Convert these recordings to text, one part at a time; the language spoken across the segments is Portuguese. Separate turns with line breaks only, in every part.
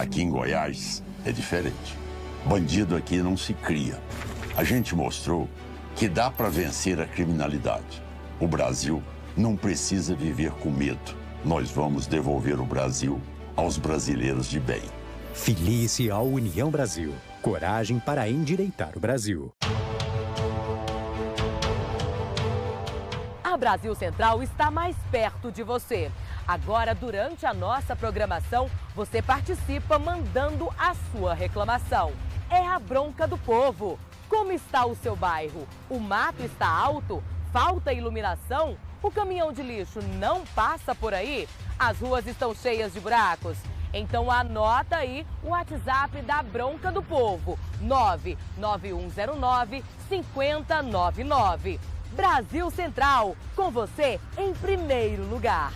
Aqui em Goiás é diferente. Bandido aqui não se cria. A gente mostrou que dá para vencer a criminalidade. O Brasil não precisa viver com medo. Nós vamos devolver o Brasil aos brasileiros de bem.
Filie-se à União Brasil. Coragem para endireitar o Brasil.
A Brasil Central está mais perto de você. Agora, durante a nossa programação, você participa mandando a sua reclamação. É a bronca do povo. Como está o seu bairro? O mato está alto? Falta iluminação? O caminhão de lixo não passa por aí? As ruas estão cheias de buracos? Então anota aí o WhatsApp da Bronca do Povo, 99109-5099. Brasil Central, com você em primeiro lugar.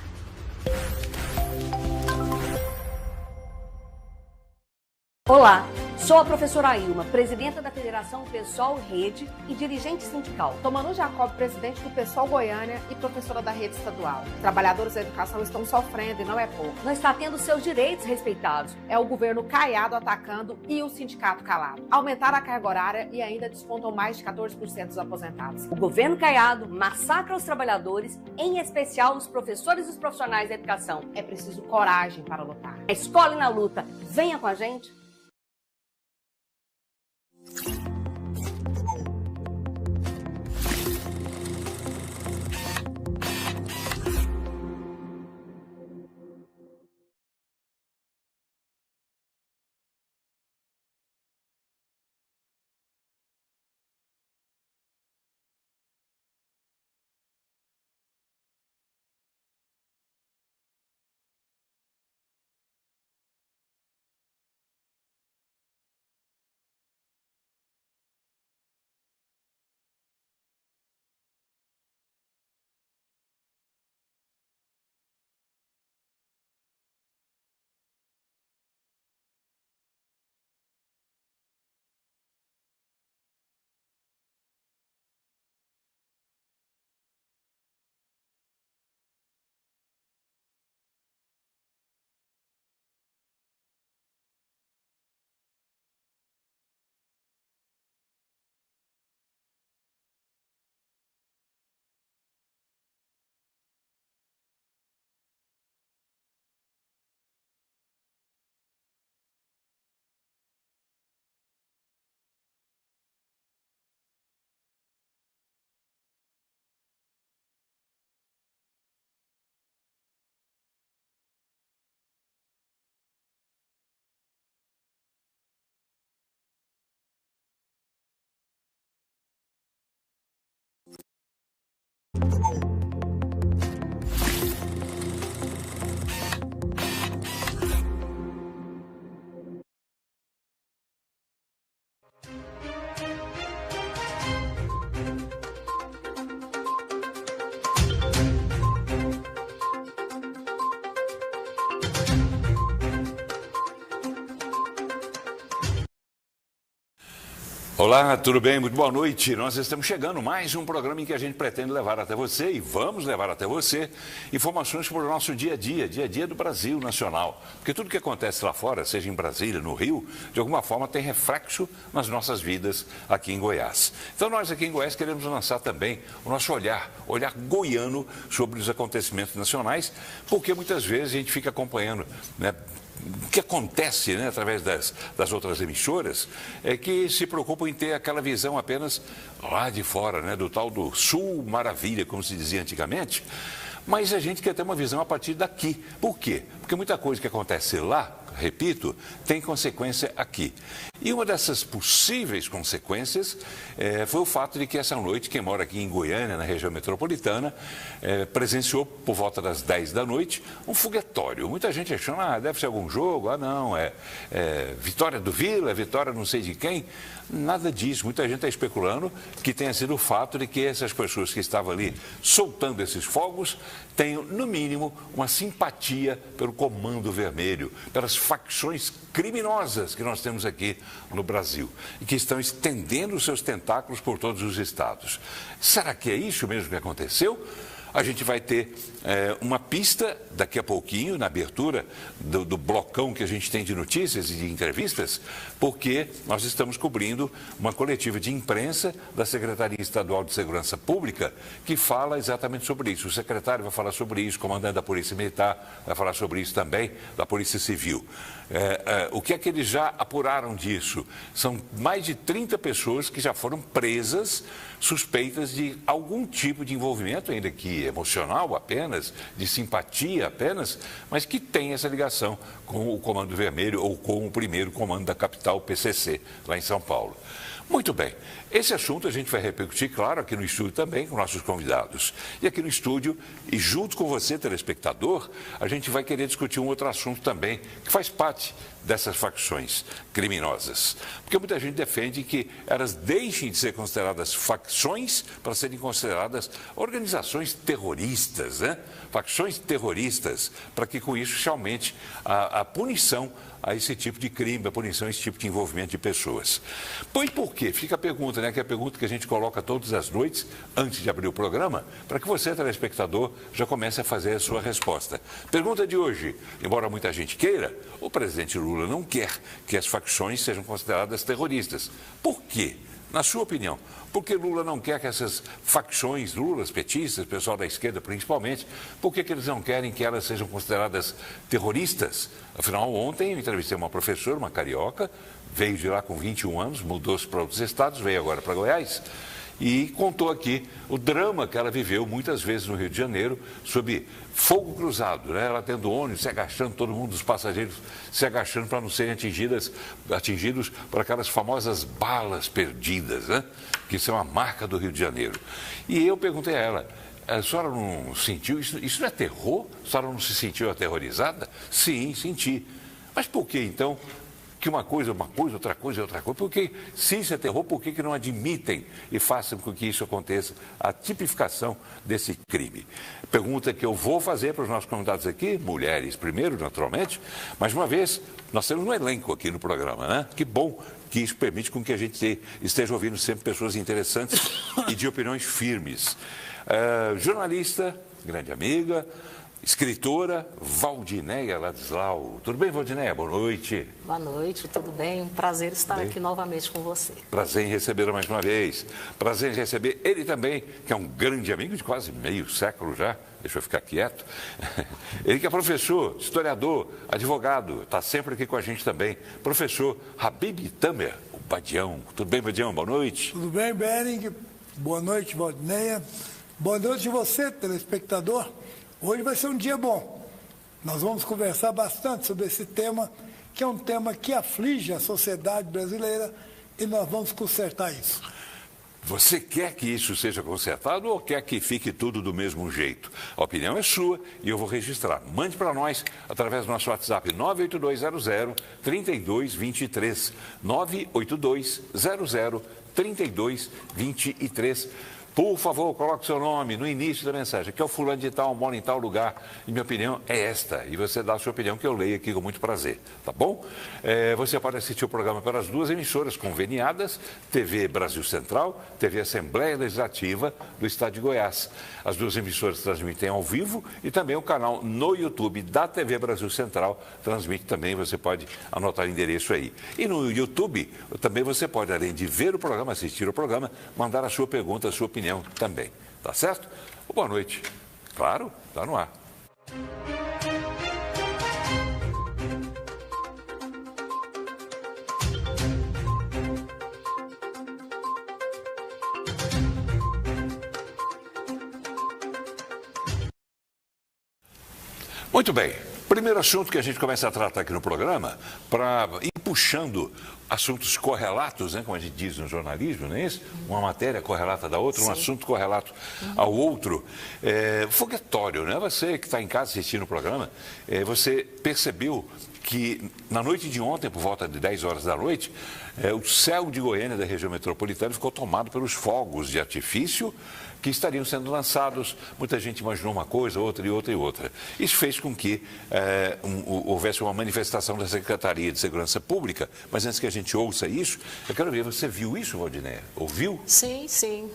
Olá, sou a professora Ailma, presidenta da Federação Pessoal Rede e dirigente sindical.
Sou Manu Jacob, presidente do Pessoal Goiânia e professora da rede estadual. Trabalhadores da educação estão sofrendo e não é pouco.
Não está tendo seus direitos respeitados.
É o governo caiado atacando e o sindicato calado. Aumentaram a carga horária e ainda descontam mais de 14% dos aposentados.
O governo caiado massacra os trabalhadores, em especial os professores e os profissionais da educação.
É preciso coragem para lutar.
A escola e na luta. Venha com a gente.
Olá, tudo bem? Muito boa noite. Nós estamos chegando mais um programa em que a gente pretende levar até você e vamos levar até você informações sobre o nosso dia a dia do Brasil nacional. Porque tudo que acontece lá fora, seja em Brasília, no Rio, de alguma forma tem reflexo nas nossas vidas aqui em Goiás. Então nós aqui em Goiás queremos lançar também o nosso olhar goiano sobre os acontecimentos nacionais, porque muitas vezes a gente fica acompanhando, né, o que acontece, né, através das outras emissoras é que se preocupam em ter aquela visão apenas lá de fora, né, do tal do Sul Maravilha, como se dizia antigamente, mas a gente quer ter uma visão a partir daqui. Por quê? Porque muita coisa que acontece lá, repito, tem consequência aqui. E uma dessas possíveis consequências foi o fato de que essa noite, quem mora aqui em Goiânia, na região metropolitana, presenciou por volta das 10 da noite um foguetório. Muita gente achando, deve ser algum jogo, não, é vitória do Vila, é vitória não sei de quem. Nada disso. Muita gente está especulando que tenha sido o fato de que essas pessoas que estavam ali soltando esses fogos tenham, no mínimo, uma simpatia pelo Comando Vermelho, pelas facções criminosas que nós temos aqui no Brasil e que estão estendendo os seus tentáculos por todos os estados. Será que é isso mesmo que aconteceu? a gente vai ter uma pista daqui a pouquinho, na abertura do blocão que a gente tem de notícias e de entrevistas, porque nós estamos cobrindo uma coletiva de imprensa da Secretaria Estadual de Segurança Pública que fala exatamente sobre isso. O secretário vai falar sobre isso, o comandante da Polícia Militar vai falar sobre isso também, da Polícia Civil. O que é que eles já apuraram disso? São mais de 30 pessoas que já foram presas, suspeitas de algum tipo de envolvimento, ainda que emocional apenas, de simpatia apenas, mas que tem essa ligação com o Comando Vermelho ou com o primeiro comando da capital, PCC, lá em São Paulo. Muito bem, esse assunto a gente vai repercutir, claro, aqui no estúdio também com nossos convidados. E aqui no estúdio, e junto com você, telespectador, a gente vai querer discutir um outro assunto também, que faz parte dessas facções criminosas. Porque muita gente defende que elas deixem de ser consideradas facções para serem consideradas organizações terroristas, né? Facções terroristas, para que com isso se aumente a punição a esse tipo de crime, a punição a esse tipo de envolvimento de pessoas. Pois por quê? Fica a pergunta, né? Que é a pergunta que a gente coloca todas as noites, antes de abrir o programa, para que você, telespectador, já comece a fazer a sua resposta. Pergunta de hoje: embora muita gente queira, o presidente Lula não quer que as facções sejam consideradas terroristas. Por quê? Na sua opinião, por que Lula não quer que essas facções, Lulas, petistas, pessoal da esquerda principalmente, por que eles não querem que elas sejam consideradas terroristas? Afinal, ontem eu entrevistei uma professora, uma carioca, veio de lá com 21 anos, mudou-se para outros estados, veio agora para Goiás, e contou aqui o drama que ela viveu muitas vezes no Rio de Janeiro, sob fogo cruzado, né? Ela tendo ônibus, se agachando, todo mundo, os passageiros se agachando para não serem atingidos por aquelas famosas balas perdidas, né? Que são a marca do Rio de Janeiro. E eu perguntei a ela: a senhora não sentiu, isso não é terror? A senhora não se sentiu aterrorizada? Sim, senti. Mas por que então que uma coisa, outra coisa, outra coisa? Porque se isso é terror, por que não admitem e façam com que isso aconteça, a tipificação desse crime? Pergunta que eu vou fazer para os nossos convidados aqui, mulheres primeiro, naturalmente, mas uma vez, nós temos um elenco aqui no programa, né? Que bom que isso permite com que a gente esteja ouvindo sempre pessoas interessantes e de opiniões firmes. Jornalista, grande amiga, escritora, Valdinéia Ladislau. Tudo bem, Valdinéia? Boa noite.
Boa noite, tudo bem? Um prazer estar aqui novamente com você.
Prazer em recebê-la mais uma vez. Prazer em receber ele também, que é um grande amigo de quase meio século já. Deixa eu ficar quieto. Ele que é professor, historiador, advogado, está sempre aqui com a gente também. Professor Habib Tamer, o Badião. Tudo bem, Badião? Boa noite.
Tudo bem, Bering? Boa noite, Valdinéia. Boa noite você, telespectador. Hoje vai ser um dia bom. Nós vamos conversar bastante sobre esse tema, que é um tema que aflige a sociedade brasileira, e nós vamos consertar isso.
Você quer que isso seja consertado ou quer que fique tudo do mesmo jeito? A opinião é sua e eu vou registrar. Mande para nós através do nosso WhatsApp 98200-3223. 98200-3223. Por favor, coloque seu nome no início da mensagem, que é o fulano de tal, mora em tal lugar, e minha opinião é esta. E você dá a sua opinião, que eu leio aqui com muito prazer, tá bom? Você pode assistir o programa pelas duas emissoras conveniadas, TV Brasil Central, TV Assembleia Legislativa do Estado de Goiás. As duas emissoras transmitem ao vivo e também o canal no YouTube da TV Brasil Central transmite também, você pode anotar o endereço aí. E no YouTube também você pode, além de ver o programa, assistir o programa, mandar a sua pergunta, a sua opinião também, tá certo? Boa noite. Claro, tá no ar. Muito bem. Primeiro assunto que a gente começa a tratar aqui no programa, para ir puxando assuntos correlatos, né, como a gente diz no jornalismo, não é isso? Uma matéria correlata da outra, um assunto correlato ao outro. Foguetório, né? Você que está em casa assistindo o programa, você percebeu que na noite de ontem, por volta de 10 horas da noite, o céu de Goiânia, da região metropolitana, ficou tomado pelos fogos de artifício que estariam sendo lançados. Muita gente imaginou uma coisa, outra e outra e outra. Isso fez com que houvesse uma manifestação da Secretaria de Segurança Pública. Mas antes que a gente ouça isso, eu quero ver, você viu isso, Valdinéia? Ouviu?
Sim, sim.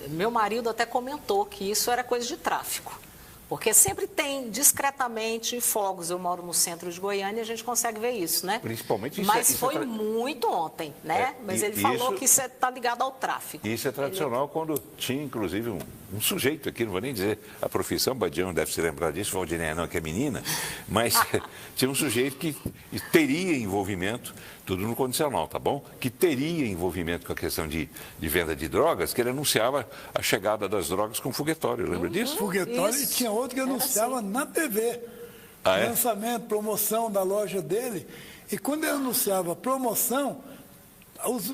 Meu marido até comentou que isso era coisa de tráfico. Porque sempre tem discretamente fogos. Eu moro no centro de Goiânia e a gente consegue ver isso, né?
Principalmente isso.
Mas foi muito ontem, né? Mas ele falou que isso está ligado ao tráfico.
Isso é tradicional quando tinha, inclusive, um sujeito aqui, não vou nem dizer a profissão, Badião deve se lembrar disso, Valdinéia não, que é menina, mas tinha um sujeito que teria envolvimento, tudo no condicional, tá bom? Que teria envolvimento com a questão de venda de drogas, que ele anunciava a chegada das drogas com foguetório, lembra disso?
Foguetório, e tinha outro que anunciava na TV. Lançamento, promoção da loja dele. E quando ele anunciava promoção,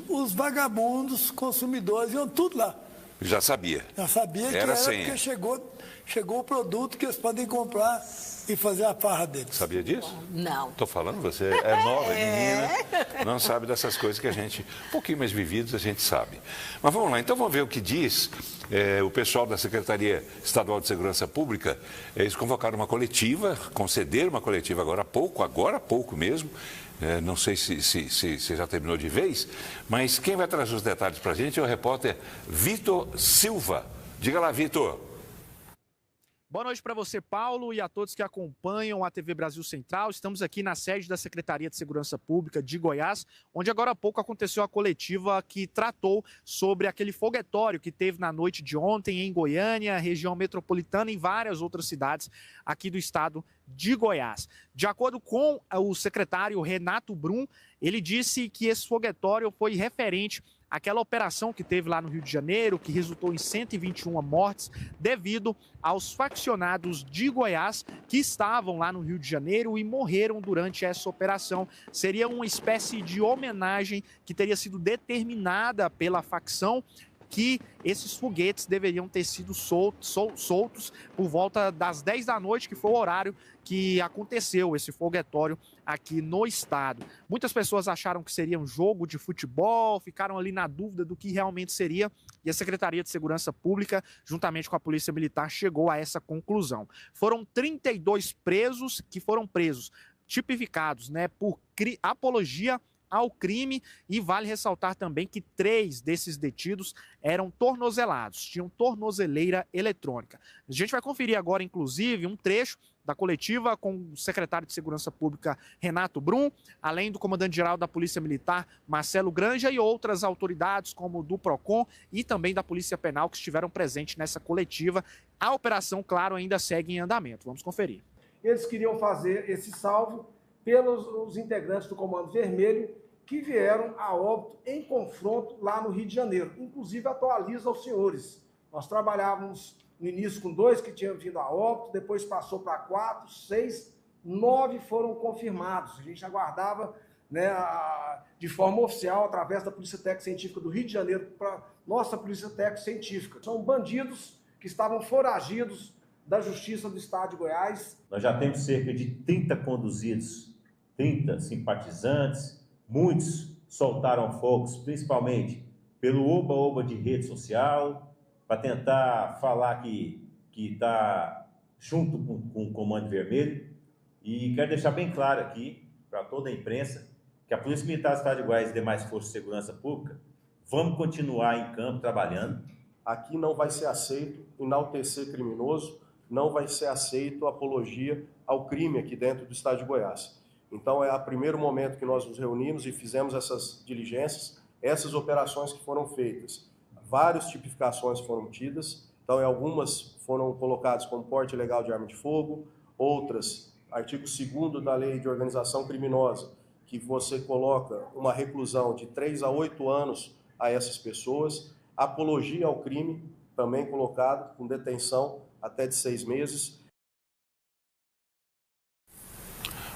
os vagabundos, consumidores, iam tudo lá.
Já sabia.
Já sabia que era porque chegou o produto que eles podem comprar e fazer a farra deles.
Sabia disso?
Não.
Estou falando, você é nova, menina, não sabe dessas coisas que a gente, um pouquinho mais vividos, a gente sabe. Mas vamos lá, então vamos ver o que diz o pessoal da Secretaria Estadual de Segurança Pública. Eles convocaram uma coletiva, concederam uma coletiva agora há pouco mesmo. Não sei se já terminou de vez, mas quem vai trazer os detalhes para a gente é o repórter Vitor Silva. Diga lá, Vitor.
Boa noite para você, Paulo, e a todos que acompanham a TV Brasil Central. Estamos aqui na sede da Secretaria de Segurança Pública de Goiás, onde agora há pouco aconteceu a coletiva que tratou sobre aquele foguetório que teve na noite de ontem em Goiânia, região metropolitana e várias outras cidades aqui do estado de Goiás. De acordo com o secretário Renato Brum, ele disse que esse foguetório foi referente àquela operação que teve lá no Rio de Janeiro, que resultou em 121 mortes, devido aos faccionados de Goiás que estavam lá no Rio de Janeiro e morreram durante essa operação. Seria uma espécie de homenagem que teria sido determinada pela facção, que esses foguetes deveriam ter sido soltos por volta das 10 da noite, que foi o horário que aconteceu esse foguetório aqui no estado. Muitas pessoas acharam que seria um jogo de futebol, ficaram ali na dúvida do que realmente seria, e a Secretaria de Segurança Pública, juntamente com a Polícia Militar, chegou a essa conclusão. Foram 32 presos que foram presos, tipificados, por apologia ao crime, e vale ressaltar também que 3 desses detidos eram tornozelados, tinham tornozeleira eletrônica. A gente vai conferir agora, inclusive, um trecho da coletiva com o secretário de Segurança Pública, Renato Brum, além do comandante-geral da Polícia Militar, Marcelo Granja, e outras autoridades, como o do PROCON e também da Polícia Penal, que estiveram presentes nessa coletiva. A operação, claro, ainda segue em andamento. Vamos conferir.
Eles queriam fazer esse salvo pelos integrantes do Comando Vermelho, que vieram a óbito em confronto lá no Rio de Janeiro. Inclusive, atualiza aos senhores. Nós trabalhávamos no início com 2 que tinham vindo a óbito, depois passou para 4, 6, 9 foram confirmados. A gente aguardava, de forma oficial, através da Polícia Técnica Científica do Rio de Janeiro, para nossa Polícia Técnica Científica. São bandidos que estavam foragidos da Justiça do Estado de Goiás.
Nós já temos cerca de 30 conduzidos, 30 simpatizantes. Muitos soltaram fogos, principalmente pelo oba-oba de rede social, para tentar falar que está junto com o Comando Vermelho. E quero deixar bem claro aqui, para toda a imprensa, que a Polícia Militar do Estado de Goiás e demais forças de segurança pública vamos continuar em campo trabalhando.
Aqui não vai ser aceito enaltecer criminoso, não vai ser aceito apologia ao crime aqui dentro do Estado de Goiás. Então, é o primeiro momento que nós nos reunimos e fizemos essas diligências, essas operações que foram feitas. Várias tipificações foram tidas, então algumas foram colocadas como porte ilegal de arma de fogo, outras, artigo 2º da Lei de Organização Criminosa, que você coloca uma reclusão de 3 a 8 anos a essas pessoas, apologia ao crime, também colocado com detenção até de 6 meses.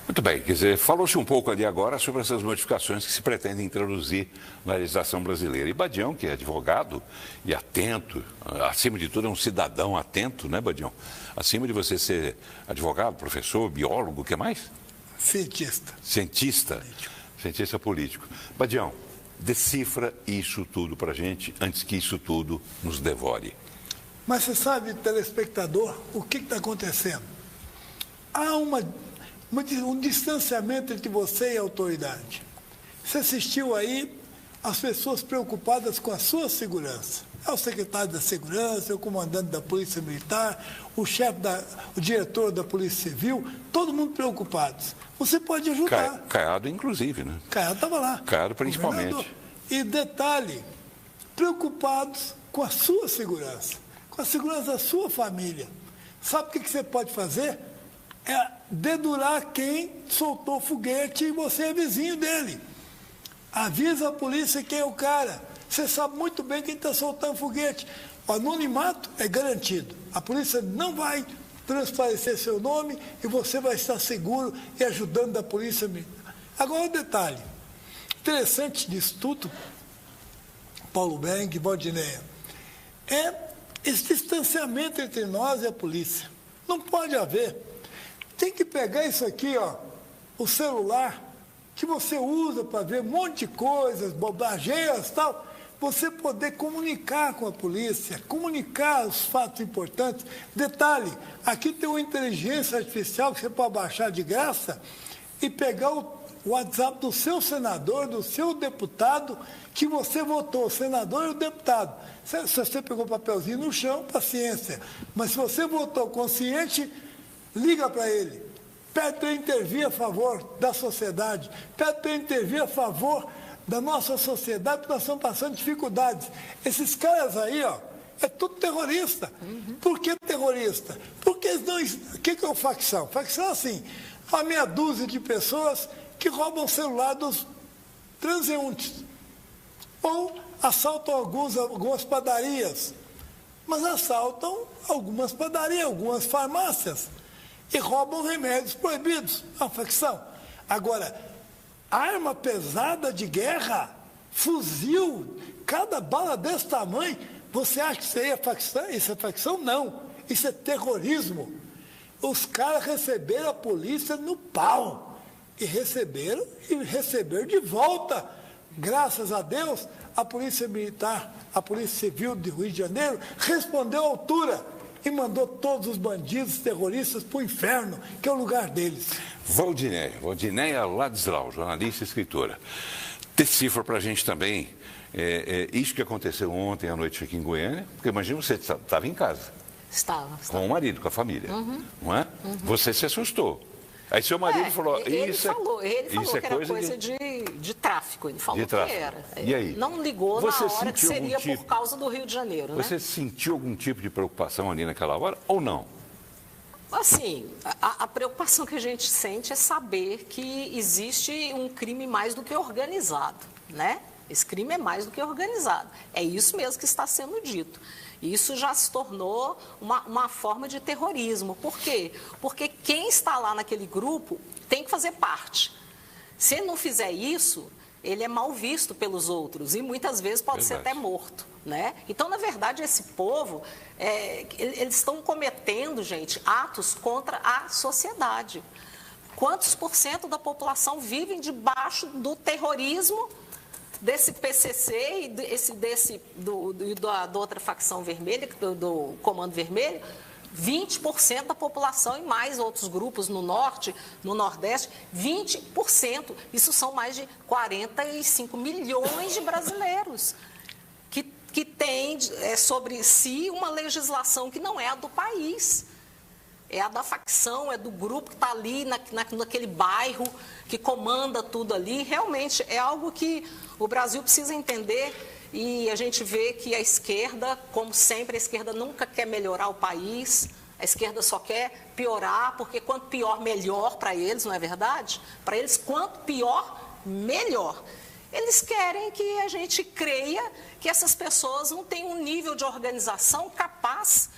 Muito bem, quer dizer, falou-se um pouco ali agora sobre essas modificações que se pretendem introduzir na legislação brasileira. E Badião, que é advogado e atento, acima de tudo é um cidadão atento, né, Badião? Acima de você ser advogado, professor, biólogo, o que mais? Cientista político. Badião, decifra isso tudo para a gente antes que isso tudo nos devore.
Mas você sabe, telespectador, o que está acontecendo? Há um distanciamento entre você e a autoridade. Você assistiu aí as pessoas preocupadas com a sua segurança. É o secretário da Segurança, é o comandante da Polícia Militar, o diretor da Polícia Civil, todo mundo preocupados. Você pode ajudar.
Caiado, inclusive, né?
Caiado estava lá.
Caiado, principalmente.
E detalhe, preocupados com a sua segurança, com a segurança da sua família. Sabe o que você pode fazer? É dedurar quem soltou foguete e você é vizinho dele. Avisa a polícia quem é o cara. Você sabe muito bem quem está soltando foguete. O anonimato é garantido. A polícia não vai transparecer seu nome e você vai estar seguro e ajudando a polícia militar. Agora, um detalhe interessante disso tudo, Paulo Beng, Valdineia, é esse distanciamento entre nós e a polícia. Não pode haver. Tem que pegar isso aqui, ó, o celular, que você usa para ver um monte de coisas, bobageiras e tal, você poder comunicar com a polícia, comunicar os fatos importantes. Detalhe, aqui tem uma inteligência artificial que você pode baixar de graça e pegar o WhatsApp do seu senador, do seu deputado, que você votou, o senador e o deputado. Se você pegou o papelzinho no chão, paciência. Mas se você votou consciente, liga para ele. Pede para ele intervir a favor da sociedade. Pede para ele intervir a favor da nossa sociedade, porque nós estamos passando dificuldades. Esses caras aí, ó, é tudo terrorista. Por que terrorista? Porque eles não... O que é o facção? Facção é assim, uma meia dúzia de pessoas que roubam o celular dos transeuntes. Ou assaltam algumas padarias. Mas assaltam algumas padarias, algumas farmácias. E roubam remédios proibidos. É uma facção. Agora, arma pesada de guerra, fuzil, cada bala desse tamanho, você acha que isso aí é facção? Isso é facção? Não. Isso é terrorismo. Os caras receberam a polícia no pau. E receberam de volta. Graças a Deus, a Polícia Militar, a Polícia Civil do Rio de Janeiro, respondeu à altura e mandou todos os bandidos terroristas para o inferno, que é o lugar deles.
Valdineia Ladislau, jornalista e escritora. Decifra para a gente também isso que aconteceu ontem à noite aqui em Goiânia, porque imagina, você estava em casa.
Estava.
Com o marido, com a família, não é? Você se assustou. Aí seu marido falou...
Ele falou que era coisa de tráfico, ele falou que era.
E aí?
Não ligou na hora que seria por causa do Rio de Janeiro, né?
Você sentiu algum tipo de preocupação ali naquela hora ou não?
Assim, a preocupação que a gente sente é saber que existe um crime mais do que organizado, né? Esse crime é mais do que organizado. É isso mesmo que está sendo dito. Isso já se tornou uma forma de terrorismo. Por quê? Porque quem está lá naquele grupo tem que fazer parte. Se ele não fizer isso, ele é mal visto pelos outros e muitas vezes pode ser até morto, né? Então, na verdade, esse povo, eles estão cometendo, gente, atos contra a sociedade. Quantos % da população vivem debaixo do terrorismo desse PCC e da outra facção vermelha, do Comando Vermelho? 20% da população e mais outros grupos no Norte, no Nordeste, 20%. Isso são mais de 45 milhões de brasileiros que têm sobre si uma legislação que não é a do país. É a da facção, é do grupo que está ali naquele bairro, que comanda tudo ali. Realmente é algo que o Brasil precisa entender e a gente vê que a esquerda, como sempre, a esquerda nunca quer melhorar o país, a esquerda só quer piorar, porque quanto pior, melhor para eles, não é verdade? Para eles, quanto pior, melhor. Eles querem que a gente creia que essas pessoas não têm um nível de organização capaz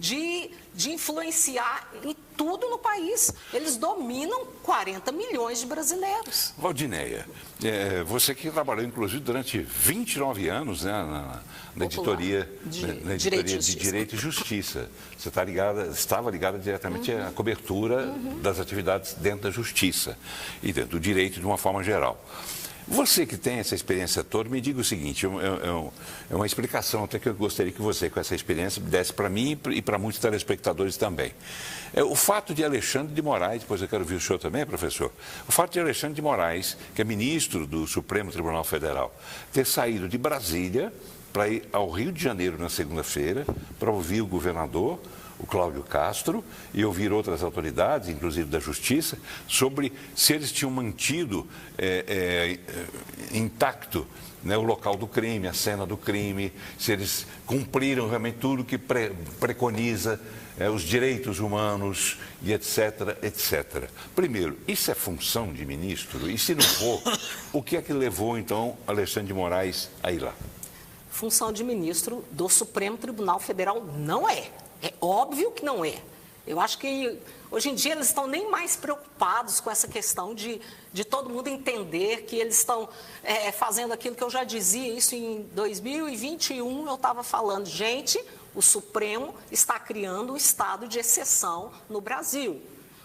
de influenciar em tudo no país. Eles dominam 40 milhões de brasileiros.
Valdinéia, você que trabalhou, inclusive, durante 29 anos, né, na editoria, de Direito e Justiça. Você estava ligada diretamente à cobertura das atividades dentro da Justiça e dentro do direito de uma forma geral. Você que tem essa experiência toda, me diga o seguinte, é uma explicação até que eu gostaria que você, com essa experiência, desse para mim e para muitos telespectadores também. O fato de Alexandre de Moraes, depois eu quero ouvir o senhor também, professor, o fato de Alexandre de Moraes, que é ministro do Supremo Tribunal Federal, ter saído de Brasília para ir ao Rio de Janeiro na segunda-feira, para ouvir o governador, o Cláudio Castro, e ouvir outras autoridades, inclusive da Justiça, sobre se eles tinham mantido intacto, né, o local do crime, a cena do crime, se eles cumpriram realmente tudo que preconiza os direitos humanos e etc, etc. Primeiro, isso é função de ministro? E se não for, o que é que levou, então, Alexandre de Moraes a ir lá?
Função de ministro do Supremo Tribunal Federal não é. É óbvio que não é. Eu acho que hoje em dia eles estão nem mais preocupados com essa questão de todo mundo entender que eles estão fazendo aquilo que eu já dizia, isso em 2021 eu estava falando, gente, o Supremo está criando um estado de exceção no Brasil.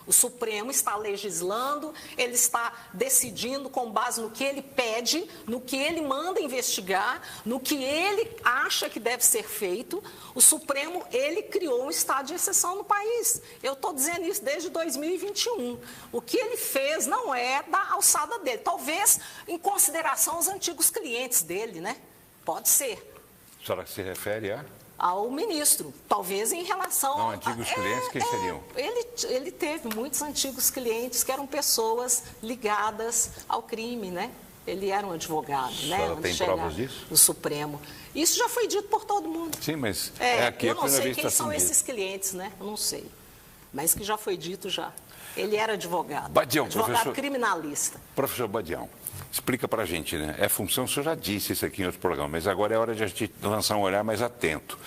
O Supremo está legislando, ele está decidindo com base no que ele pede, no que ele manda investigar, no que ele acha que deve ser feito. O Supremo, ele criou um estado de exceção no país. Eu estou dizendo isso desde 2021. O que ele fez não é da alçada dele. Talvez em consideração aos antigos clientes dele, né? Pode ser.
A senhora se refere a?
Ao ministro, talvez em relação...
Não, antigos clientes, quem seriam?
Ele teve muitos antigos clientes que eram pessoas ligadas ao crime, né? Ele era um advogado, né?
Tem provas disso?
No Supremo. Isso já foi dito por todo mundo.
Sim, mas aqui
eu não sei quem são esses clientes, né? Eu não sei. Mas que já foi dito já. Ele era advogado.
Badião,
advogado
professor,
criminalista.
Professor Badião, explica para a gente, né? É função, o senhor já disse isso aqui em outro programa, mas agora é hora de a gente lançar um olhar mais atento.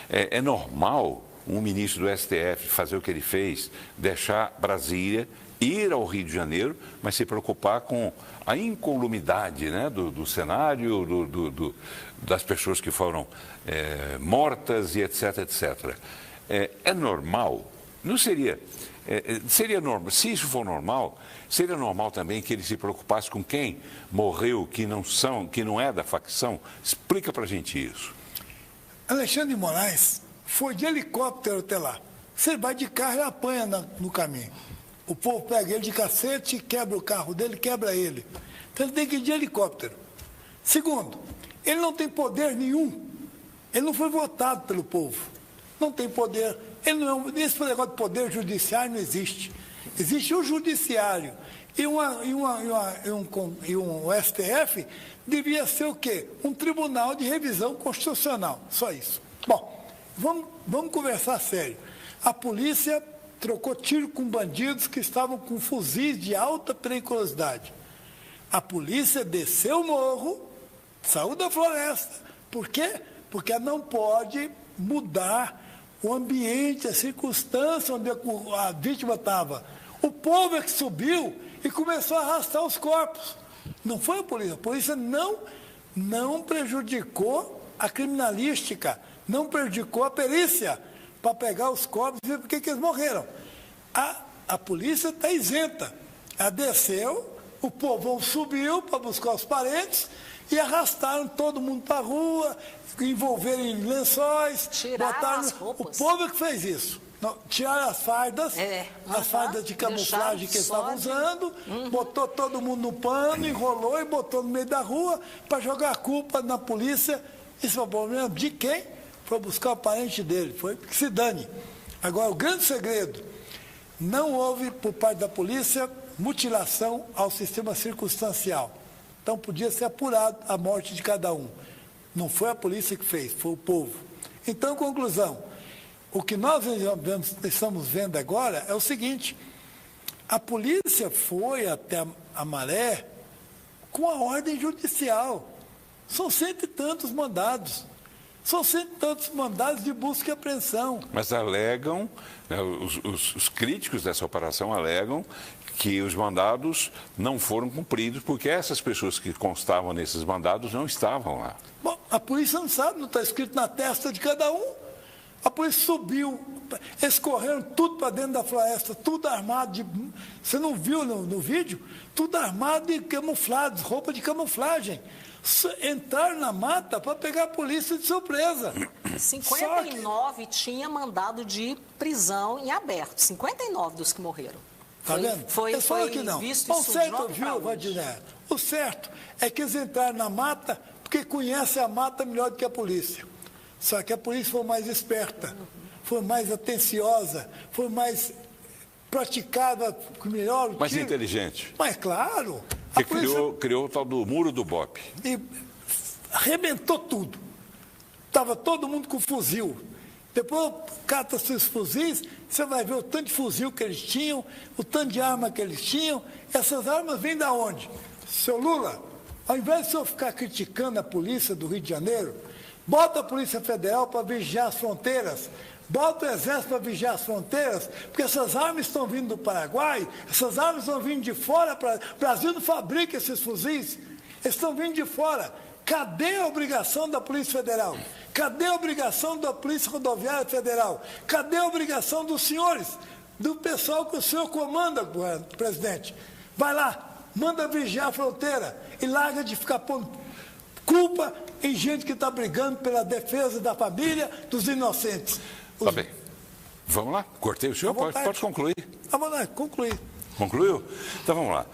É normal um ministro do STF fazer o que ele fez, deixar Brasília, ir ao Rio de Janeiro, mas se preocupar com a incolumidade, né, do cenário, das pessoas que foram mortas e etc, etc. É normal? Não seria... seria normal, se isso for normal, seria normal também que ele se preocupasse com quem morreu, que não é da facção? Explica pra gente isso.
Alexandre de Moraes foi de helicóptero até lá. Você vai de carro e apanha no caminho. O povo pega ele de cacete, quebra o carro dele, quebra ele. Então ele tem que ir de helicóptero. Segundo, ele não tem poder nenhum. Ele não foi votado pelo povo. Não tem poder. Esse negócio de poder judiciário não existe. Existe o judiciário. E um STF devia ser o quê? Um tribunal de revisão constitucional. Só isso. Bom, vamos conversar sério. A polícia trocou tiro com bandidos que estavam com fuzis de alta periculosidade. A polícia desceu o morro, saiu da floresta. Por quê? Porque ela não pode mudar o ambiente, a circunstância onde a vítima estava. O povo é que subiu e começou a arrastar os corpos. Não foi a polícia não prejudicou a criminalística, não prejudicou a perícia para pegar os corpos e ver por que eles morreram. A polícia está isenta. Ela desceu, o povão subiu para buscar os parentes e arrastaram todo mundo para a rua, envolveram em lençóis, botaram as roupas. O povo que fez isso. Tiraram as fardas, as fardas de camuflagem que eles estavam usando, botou todo mundo no pano, enrolou e botou no meio da rua para jogar a culpa na polícia. Isso é o problema de quem? Foi buscar o parente dele, foi que se dane. Agora, o grande segredo, não houve por parte da polícia mutilação ao sistema circunstancial. Então, podia ser apurado a morte de cada um. Não foi a polícia que fez, foi o povo. Então, conclusão, o que nós estamos vendo agora é o seguinte, a polícia foi até a Maré com a ordem judicial. São 100 e tantos mandados. São cento e tantos mandados de busca e apreensão.
Mas alegam, né, os críticos dessa operação alegam que os mandados não foram cumpridos porque essas pessoas que constavam nesses mandados não estavam lá.
Bom, a polícia não sabe, não está escrito na testa de cada um. A polícia subiu, eles correram tudo para dentro da floresta, tudo armado. Você não viu no vídeo? Tudo armado e camuflado, roupa de camuflagem. Entraram na mata para pegar a polícia de surpresa.
59 tinha mandado de prisão em aberto. 59 dos que morreram.
Está vendo?
Foi
que não.
visto
O
isso
certo, viu, Valdinei? O certo é que eles entraram na mata porque conhecem a mata melhor do que a polícia. Só que a polícia foi mais esperta, foi mais atenciosa, foi mais praticada, melhor.
Mais inteligente.
Mas claro.
Que criou o tal do muro do BOPE.
E arrebentou tudo. Estava todo mundo com fuzil. Depois cata-se os fuzis, você vai ver o tanto de fuzil que eles tinham, o tanto de arma que eles tinham. Essas armas vêm da onde? Seu Lula, ao invés de o senhor ficar criticando a polícia do Rio de Janeiro, bota a Polícia Federal para vigiar as fronteiras, bota o Exército para vigiar as fronteiras, porque essas armas estão vindo do Paraguai, essas armas estão vindo de fora. O Brasil não fabrica esses fuzis, eles estão vindo de fora. Cadê a obrigação da Polícia Federal? Cadê a obrigação da Polícia Rodoviária Federal? Cadê a obrigação dos senhores, do pessoal que o senhor comanda, presidente? Vai lá, manda vigiar a fronteira e larga de ficar pondo culpa em gente que está brigando pela defesa da família, dos inocentes.
Tá bem. Vamos lá. Cortei o senhor? Pode concluir.
Vamos lá, concluir.
Concluiu? Então vamos lá.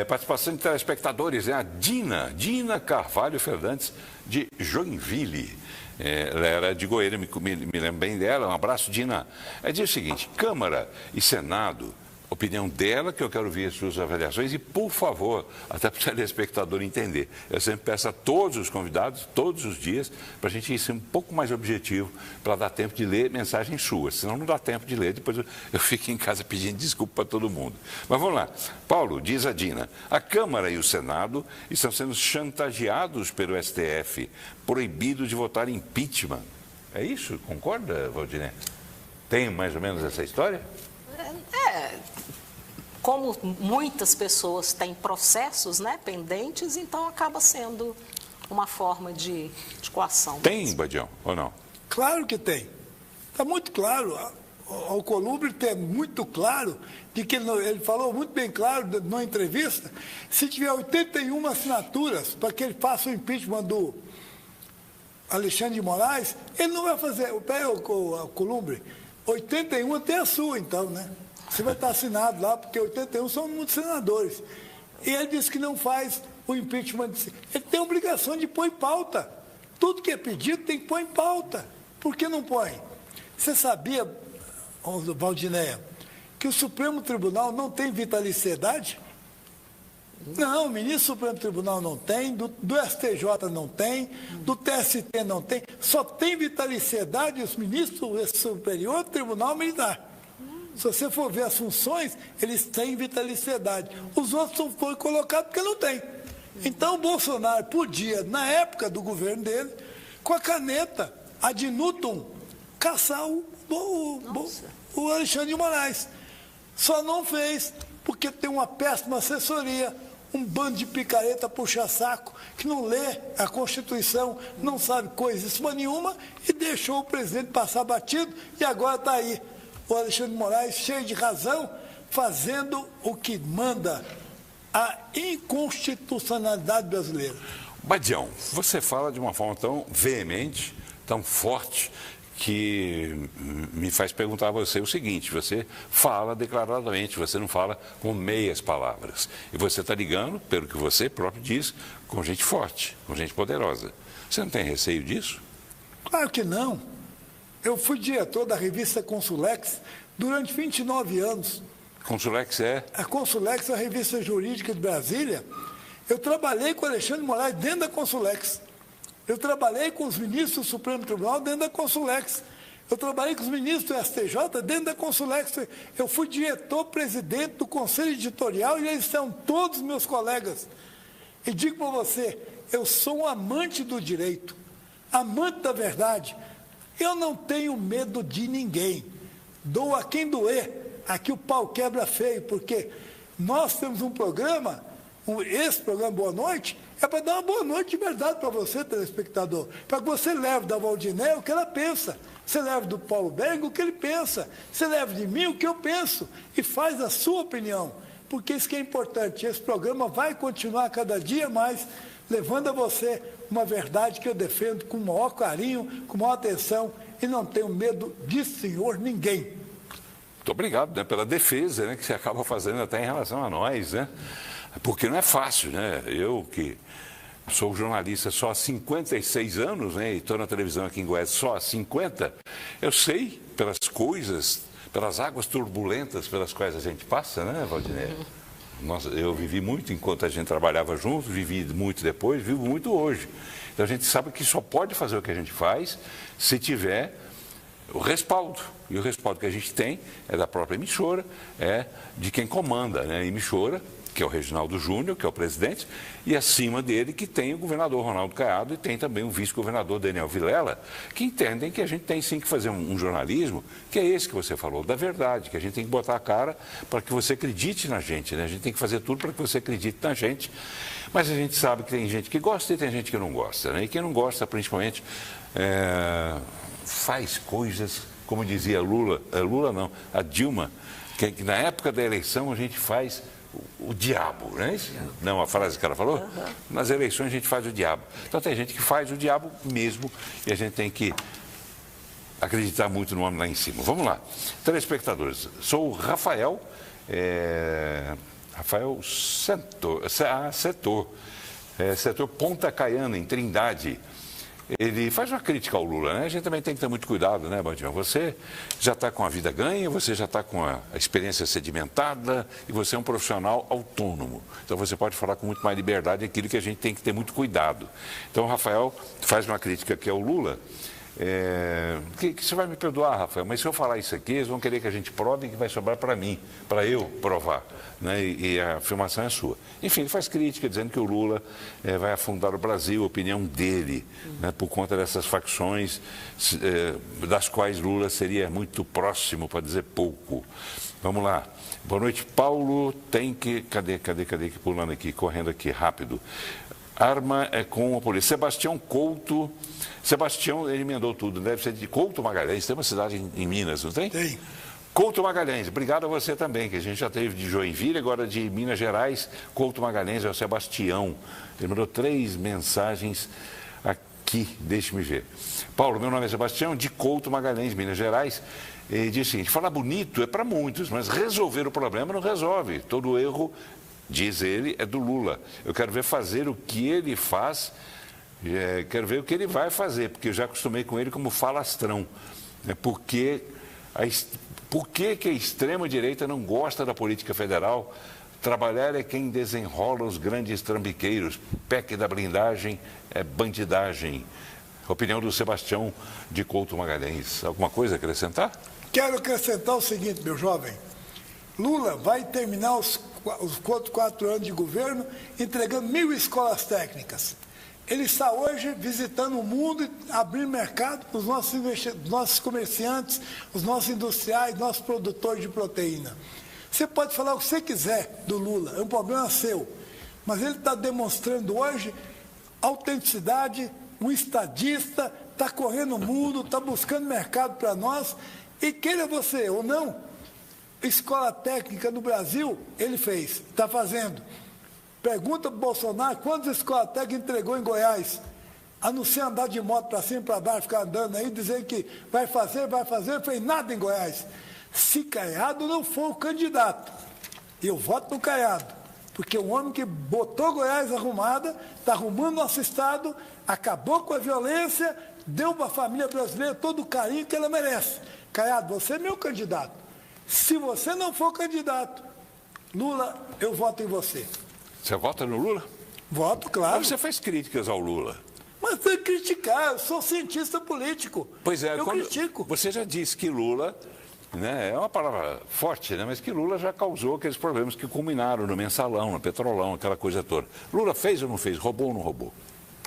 Participação de telespectadores, a Dina Carvalho Fernandes, de Joinville. Ela era de Goiânia, me lembro bem dela. Um abraço, Dina. Diz o seguinte: Câmara e Senado, opinião dela, que eu quero ouvir as suas avaliações e, por favor, até para o telespectador entender, eu sempre peço a todos os convidados, todos os dias, para a gente ser um pouco mais objetivo, para dar tempo de ler mensagens suas, senão não dá tempo de ler, depois eu fico em casa pedindo desculpa para todo mundo. Mas vamos lá. Paulo, diz a Dina, a Câmara e o Senado estão sendo chantageados pelo STF, proibidos de votar impeachment. É isso? Concorda, Valdinei? Tem mais ou menos essa história?
Como muitas pessoas têm processos, né, pendentes, então acaba sendo uma forma de coação.
Tem, Badião, ou não?
Claro que tem. Está muito claro. O Alcolumbre tem muito claro, de que ele falou muito bem claro na entrevista, se tiver 81 assinaturas para que ele faça o impeachment do Alexandre de Moraes, ele não vai fazer. Peraí, Alcolumbre, 81 tem a sua, então, né? Você vai estar assinado lá, porque 81 são muitos senadores. E ele disse que não faz o impeachment. Ele tem a obrigação de pôr em pauta. Tudo que é pedido tem que pôr em pauta. Por que não põe? Você sabia, Valdinéia, que o Supremo Tribunal não tem vitaliciedade? Não, o ministro do Supremo Tribunal não tem, do STJ não tem, do TST não tem. Só tem vitaliciedade os ministros do Superior Tribunal Militar. Se você for ver as funções, eles têm vitaliciedade. Os outros não foram colocados porque não tem. Então, o Bolsonaro podia, na época do governo dele, com a caneta ad nutum, caçar o Alexandre de Moraes. Só não fez porque tem uma péssima assessoria, um bando de picareta puxa-saco, que não lê a Constituição, não sabe coisíssima nenhuma, e deixou o presidente passar batido, e agora está aí o Alexandre de Moraes, cheio de razão, fazendo o que manda a inconstitucionalidade brasileira.
Badião, você fala de uma forma tão veemente, tão forte, que me faz perguntar a você o seguinte: você fala declaradamente, você não fala com meias palavras. E você está ligando, pelo que você próprio diz, com gente forte, com gente poderosa. Você não tem receio disso?
Claro que não. Eu fui diretor da revista Consulex durante 29 anos.
Consulex é?
A Consulex é a revista jurídica de Brasília. Eu trabalhei com o Alexandre de Moraes dentro da Consulex. Eu trabalhei com os ministros do Supremo Tribunal dentro da Consulex. Eu trabalhei com os ministros do STJ dentro da Consulex. Eu fui diretor-presidente do Conselho Editorial e eles são todos meus colegas. E digo para você, eu sou um amante do direito. amante da verdade. Eu não tenho medo de ninguém. Doa quem doer. Aqui o pau quebra feio, porque nós temos um programa, esse programa Boa Noite, é para dar uma boa noite de verdade para você, telespectador. Para que você leve da Valdinéia o que ela pensa. Você leve do Paulo Berg o que ele pensa. Você leve de mim o que eu penso. E faz a sua opinião. Porque isso que é importante. Esse programa vai continuar cada dia mais levando a você uma verdade que eu defendo com o maior carinho, com maior atenção, e não tenho medo de senhor ninguém.
Muito obrigado, né, pela defesa, né, que você acaba fazendo até em relação a nós, né? Porque não é fácil, né? Eu que sou jornalista só há 56 anos, né, e estou na televisão aqui em Goiás só há 50, eu sei pelas coisas, pelas águas turbulentas pelas quais a gente passa, né, Valdinéia? Eu vivi muito enquanto a gente trabalhava junto, vivi muito depois, vivo muito hoje. Então a gente sabe que só pode fazer o que a gente faz se tiver o respaldo. E o respaldo que a gente tem é da própria emissora, é de quem comanda, né, a emissora, que é o Reginaldo Júnior, que é o presidente, e acima dele que tem o governador Ronaldo Caiado e tem também o vice-governador Daniel Vilela, que entendem que a gente tem sim que fazer um jornalismo, que é esse que você falou, da verdade, que a gente tem que botar a cara para que você acredite na gente, né? A gente tem que fazer tudo para que você acredite na gente, mas a gente sabe que tem gente que gosta e tem gente que não gosta, né? E quem não gosta, principalmente, faz coisas, como dizia a Dilma, que na época da eleição a gente faz o diabo, não é isso? Não, a frase que ela falou? Uhum. Nas eleições a gente faz o diabo. Então tem gente que faz o diabo mesmo e a gente tem que acreditar muito no homem lá em cima. Vamos lá. Telespectadores, sou o Rafael setor Ponta Caiana, em Trindade. Ele faz uma crítica ao Lula, né? A gente também tem que ter muito cuidado, né, Bandião? Você já está com a vida ganha, você já está com a experiência sedimentada e você é um profissional autônomo. Então você pode falar com muito mais liberdade aquilo que a gente tem que ter muito cuidado. Então o Rafael faz uma crítica aqui ao Lula. Que você vai me perdoar, Rafael, mas se eu falar isso aqui, eles vão querer que a gente prove e que vai sobrar para mim, para eu provar, né? E a afirmação é sua. Enfim, ele faz crítica dizendo que o Lula vai afundar o Brasil, a opinião dele, né, por conta dessas facções das quais Lula seria muito próximo, para dizer pouco. Vamos lá. Boa noite, Paulo. Tem que... Cadê? Pulando aqui, correndo aqui, rápido. Arma é com a polícia. Sebastião Couto. Sebastião, ele emendou tudo. Deve ser de Couto Magalhães. Tem uma cidade em Minas, não tem?
Tem.
Couto Magalhães. Obrigado a você também, que a gente já teve de Joinville, agora de Minas Gerais. Couto Magalhães é o Sebastião. Ele mandou 3 mensagens aqui. Deixe-me ver. Paulo, meu nome é Sebastião, de Couto Magalhães, Minas Gerais. Ele diz o seguinte: falar bonito é para muitos, mas resolver o problema não resolve. Todo erro, diz ele, é do Lula. Eu quero ver fazer o que ele faz, quero ver o que ele vai fazer, porque eu já acostumei com ele como falastrão. Por que a extrema-direita não gosta da política federal? Trabalhar é quem desenrola os grandes trambiqueiros. PEC da blindagem é bandidagem. Opinião do Sebastião de Couto Magalhães. Alguma coisa a acrescentar?
Quero acrescentar o seguinte, meu jovem. Lula vai terminar os 4 anos de governo entregando 1.000 escolas técnicas. Ele está hoje visitando o mundo e abrindo mercado para os nossos comerciantes, os nossos industriais, nossos produtores de proteína. Você pode falar o que você quiser do Lula, é um problema seu. Mas ele está demonstrando hoje autenticidade, um estadista, está correndo o mundo, está buscando mercado para nós. E queira você ou não, escola técnica no Brasil, ele fez, está fazendo. Pergunta para o Bolsonaro quantas escolas técnicas entregou em Goiás. Anuncia andar de moto para cima e para baixo, ficar andando aí, dizendo que vai fazer, não fez nada em Goiás. Se Caiado não for o candidato, eu voto no Caiado, porque o homem que botou Goiás arrumada, está arrumando nosso estado, acabou com a violência, deu para a família brasileira todo o carinho que ela merece. Caiado, você é meu candidato. Se você não for candidato, Lula, eu voto em você.
Você vota no Lula?
Voto, claro.
Mas você faz críticas ao Lula.
Mas tem que criticar, eu sou cientista político.
Pois é,
eu critico.
Você já disse que Lula, né, é uma palavra forte, né, mas que Lula já causou aqueles problemas que culminaram no Mensalão, no Petrolão, aquela coisa toda. Lula fez ou não fez? Roubou ou não roubou?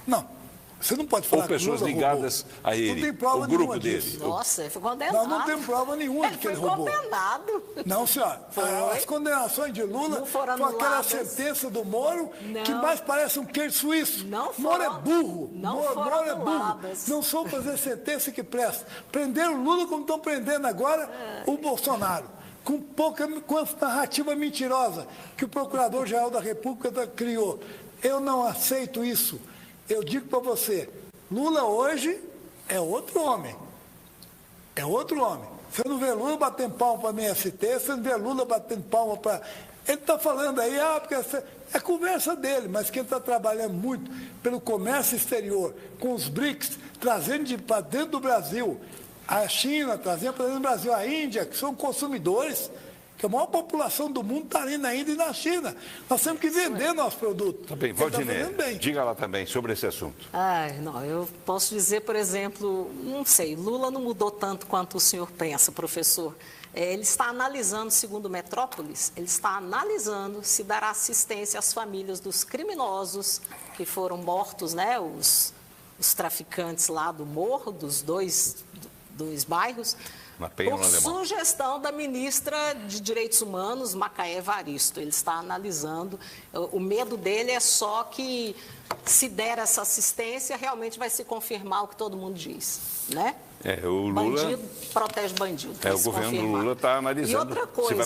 Não. Você não pode falar
ou pessoas
que Lula
ligadas
roubou.
a ele,
Não tem prova
o grupo
nenhuma
dele.
disso.
Nossa, ele foi condenado.
Nós não temos prova nenhuma de que ele roubou.
Ele foi condenado.
Não, senhora. As condenações de Lula
foram
com aquela
anuladas.
sentença do Moro, que mais parece um queijo suíço.
Não
Moro é burro.
Não
Moro
foram
é burro.
anuladas.
Não sou fazer sentença que presta. Prenderam o Lula como estão prendendo agora o Bolsonaro. Com essa narrativa mentirosa que o Procurador-Geral da República criou. Eu não aceito isso. Eu digo para você, Lula hoje é outro homem. É outro homem. Você não vê Lula batendo palma para a MST, você não vê Lula batendo palma para... Ele está falando aí, porque é conversa dele, mas quem está trabalhando muito pelo comércio exterior, com os BRICS, trazendo para dentro do Brasil, a China trazendo para dentro do Brasil, a Índia, que são consumidores, que a maior população do mundo está ali na Índia e na China. Nós temos que vender nosso produto.
Tá bem, Valdinei, diga lá também sobre esse assunto.
Não, eu posso dizer, por exemplo, não sei, Lula não mudou tanto quanto o senhor pensa, professor. Ele está analisando, segundo Metrópolis, ele está analisando se dará assistência às famílias dos criminosos que foram mortos, né, os traficantes lá do Morro, dos dois bairros, por sugestão da ministra de Direitos Humanos, Macaé Evaristo. Ele está analisando. O medo dele é só que, se der essa assistência, realmente vai se confirmar o que todo mundo diz, né?
O Lula...
Bandido protege bandido.
O governo do Lula está analisando.
E outra coisa...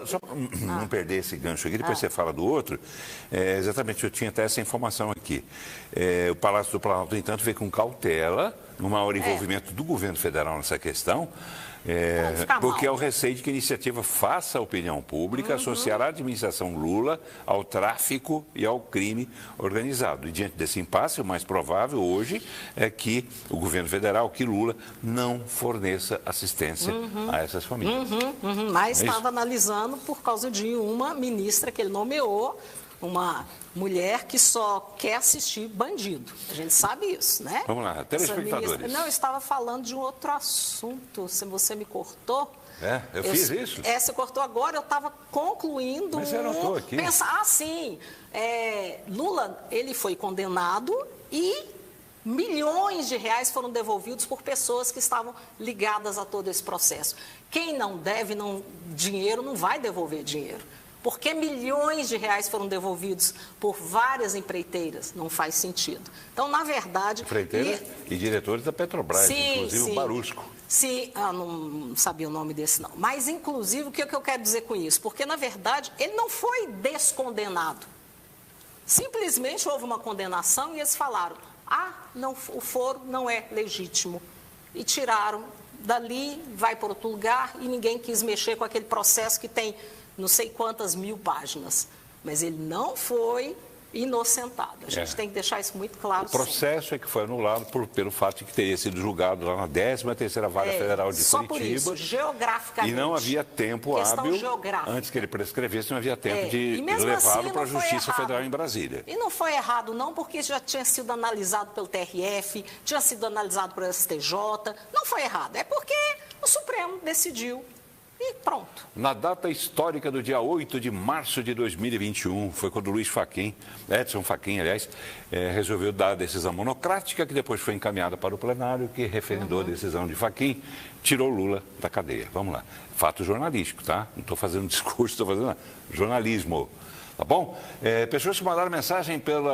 Só para não perder esse gancho aqui, depois você fala do outro. Exatamente, eu tinha até essa informação aqui. O Palácio do Planalto, no entanto, veio com cautela, no maior envolvimento do governo federal nessa questão, porque é o receio de que a iniciativa faça a opinião pública associar a administração Lula ao tráfico e ao crime organizado. E diante desse impasse, o mais provável hoje é que o governo federal, que Lula, não forneça assistência a essas famílias.
Mas estava analisando por causa de uma ministra que ele nomeou, uma mulher que só quer assistir bandido. A gente sabe isso, né?
Vamos lá, telespectadores.
Não, eu estava falando de um outro assunto, se você me cortou.
Eu fiz isso?
Você cortou agora, eu estava concluindo.
Mas eu não estou aqui.
Sim. Lula, ele foi condenado e milhões de reais foram devolvidos por pessoas que estavam ligadas a todo esse processo. Quem não deve dinheiro não vai devolver dinheiro. Porque milhões de reais foram devolvidos por várias empreiteiras? Não faz sentido. Então, na verdade...
Empreiteiras e diretores da Petrobras, inclusive o Barusco.
Sim, não sabia o nome desse não. Mas, inclusive, o que eu quero dizer com isso? Porque, na verdade, ele não foi descondenado. Simplesmente houve uma condenação e eles falaram, o foro não é legítimo. E tiraram dali, vai para outro lugar e ninguém quis mexer com aquele processo que tem... não sei quantas mil páginas, mas ele não foi inocentado. A gente tem que deixar isso muito claro.
O processo é que foi anulado pelo fato de que teria sido julgado lá na 13ª Vara Federal de Curitiba.
Por isso, geograficamente.
E não havia tempo hábil, antes que ele prescrevesse, não havia tempo de levá-lo para a Justiça Federal em Brasília.
E não foi errado não, porque já tinha sido analisado pelo TRF, tinha sido analisado pelo STJ. Não foi errado, é porque o Supremo decidiu. E pronto.
Na data histórica do dia 8 de março de 2021, foi quando Luiz Fachin, Edson Fachin, aliás, resolveu dar a decisão monocrática, que depois foi encaminhada para o plenário, que referendou a decisão de Fachin, tirou Lula da cadeia. Vamos lá. Fato jornalístico, tá? Não estou fazendo discurso, estou fazendo jornalismo. Tá bom? Pessoas que mandaram mensagem pelo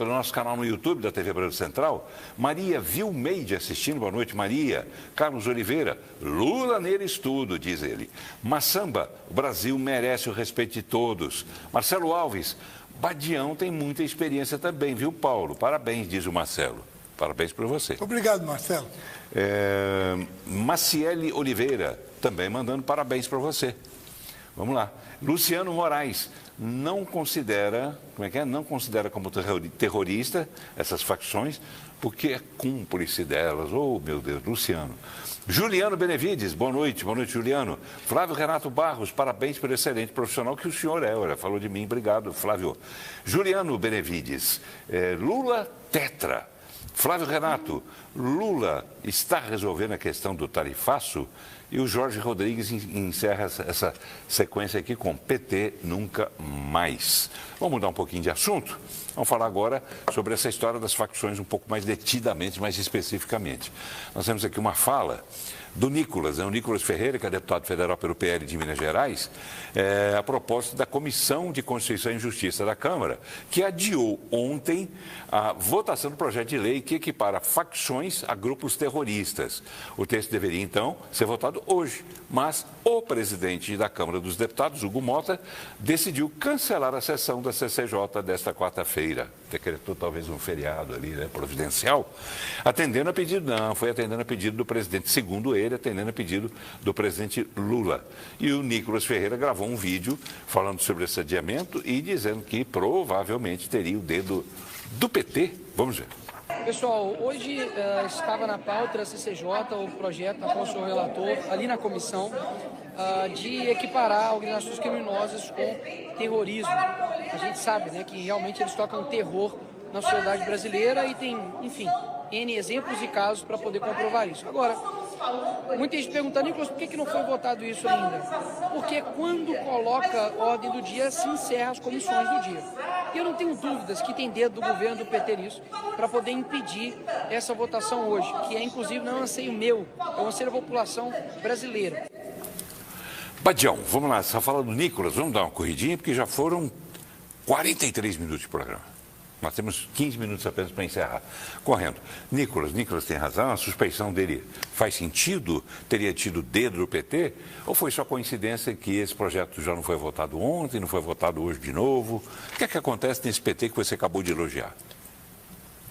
nosso canal no YouTube da TV Brasil Central. Maria Vilmeide assistindo, boa noite, Maria. Carlos Oliveira, Lula neles tudo, diz ele. Massamba, o Brasil merece o respeito de todos. Marcelo Alves, Badião tem muita experiência também, viu, Paulo? Parabéns, diz o Marcelo. Parabéns para você.
Obrigado, Marcelo.
Maciele Oliveira, também mandando parabéns para você. Vamos lá. Luciano Moraes, não considera como terrorista essas facções, porque é cúmplice delas. Oh, meu Deus, Luciano. Juliano Benevides, boa noite, Juliano. Flávio Renato Barros, parabéns pelo excelente profissional que o senhor é. Olha, falou de mim, obrigado, Flávio. Juliano Benevides, Lula tetra. Flávio Renato, Lula está resolvendo a questão do tarifaço? E o Jorge Rodrigues encerra essa sequência aqui com PT nunca mais. Vamos mudar um pouquinho de assunto? Vamos falar agora sobre essa história das facções um pouco mais detidamente, mais especificamente. Nós temos aqui uma fala do Nicolas, o Nicolas Ferreira, que é deputado federal pelo PL de Minas Gerais, a propósito da Comissão de Constituição e Justiça da Câmara, que adiou ontem a votação do projeto de lei que equipara facções a grupos terroristas. O texto deveria, então, ser votado hoje, mas o presidente da Câmara dos Deputados, Hugo Mota, decidiu cancelar a sessão da CCJ desta quarta-feira. Decretou talvez um feriado ali, né, providencial, atendendo a pedido, não, foi atendendo a pedido do presidente, segundo ele, atendendo a pedido do presidente Lula. E o Nicolas Ferreira gravou um vídeo falando sobre esse adiamento e dizendo que provavelmente teria o dedo do PT. Vamos ver.
Pessoal, hoje estava na pauta da CCJ o projeto, na qual eu sou relator, ali na comissão, de equiparar organizações criminosas com terrorismo. A gente sabe, né, que realmente eles tocam terror na sociedade brasileira e tem, enfim, N exemplos e casos para poder comprovar isso. Agora, muita gente perguntando, Nicolas, por que não foi votado isso ainda? Porque quando coloca ordem do dia, se encerra as comissões do dia. E eu não tenho dúvidas que tem dedo do governo do PT nisso para poder impedir essa votação hoje, que é inclusive não é um anseio meu, é um anseio da população brasileira.
Badião, vamos lá, essa fala do Nicolas, vamos dar uma corridinha, porque já foram 43 minutos de programa. Nós temos 15 minutos apenas para encerrar. Correndo. Nicolas tem razão, a suspeição dele faz sentido? Teria tido dedo do PT? Ou foi só coincidência que esse projeto já não foi votado ontem, não foi votado hoje de novo? O que é que acontece nesse PT que você acabou de elogiar?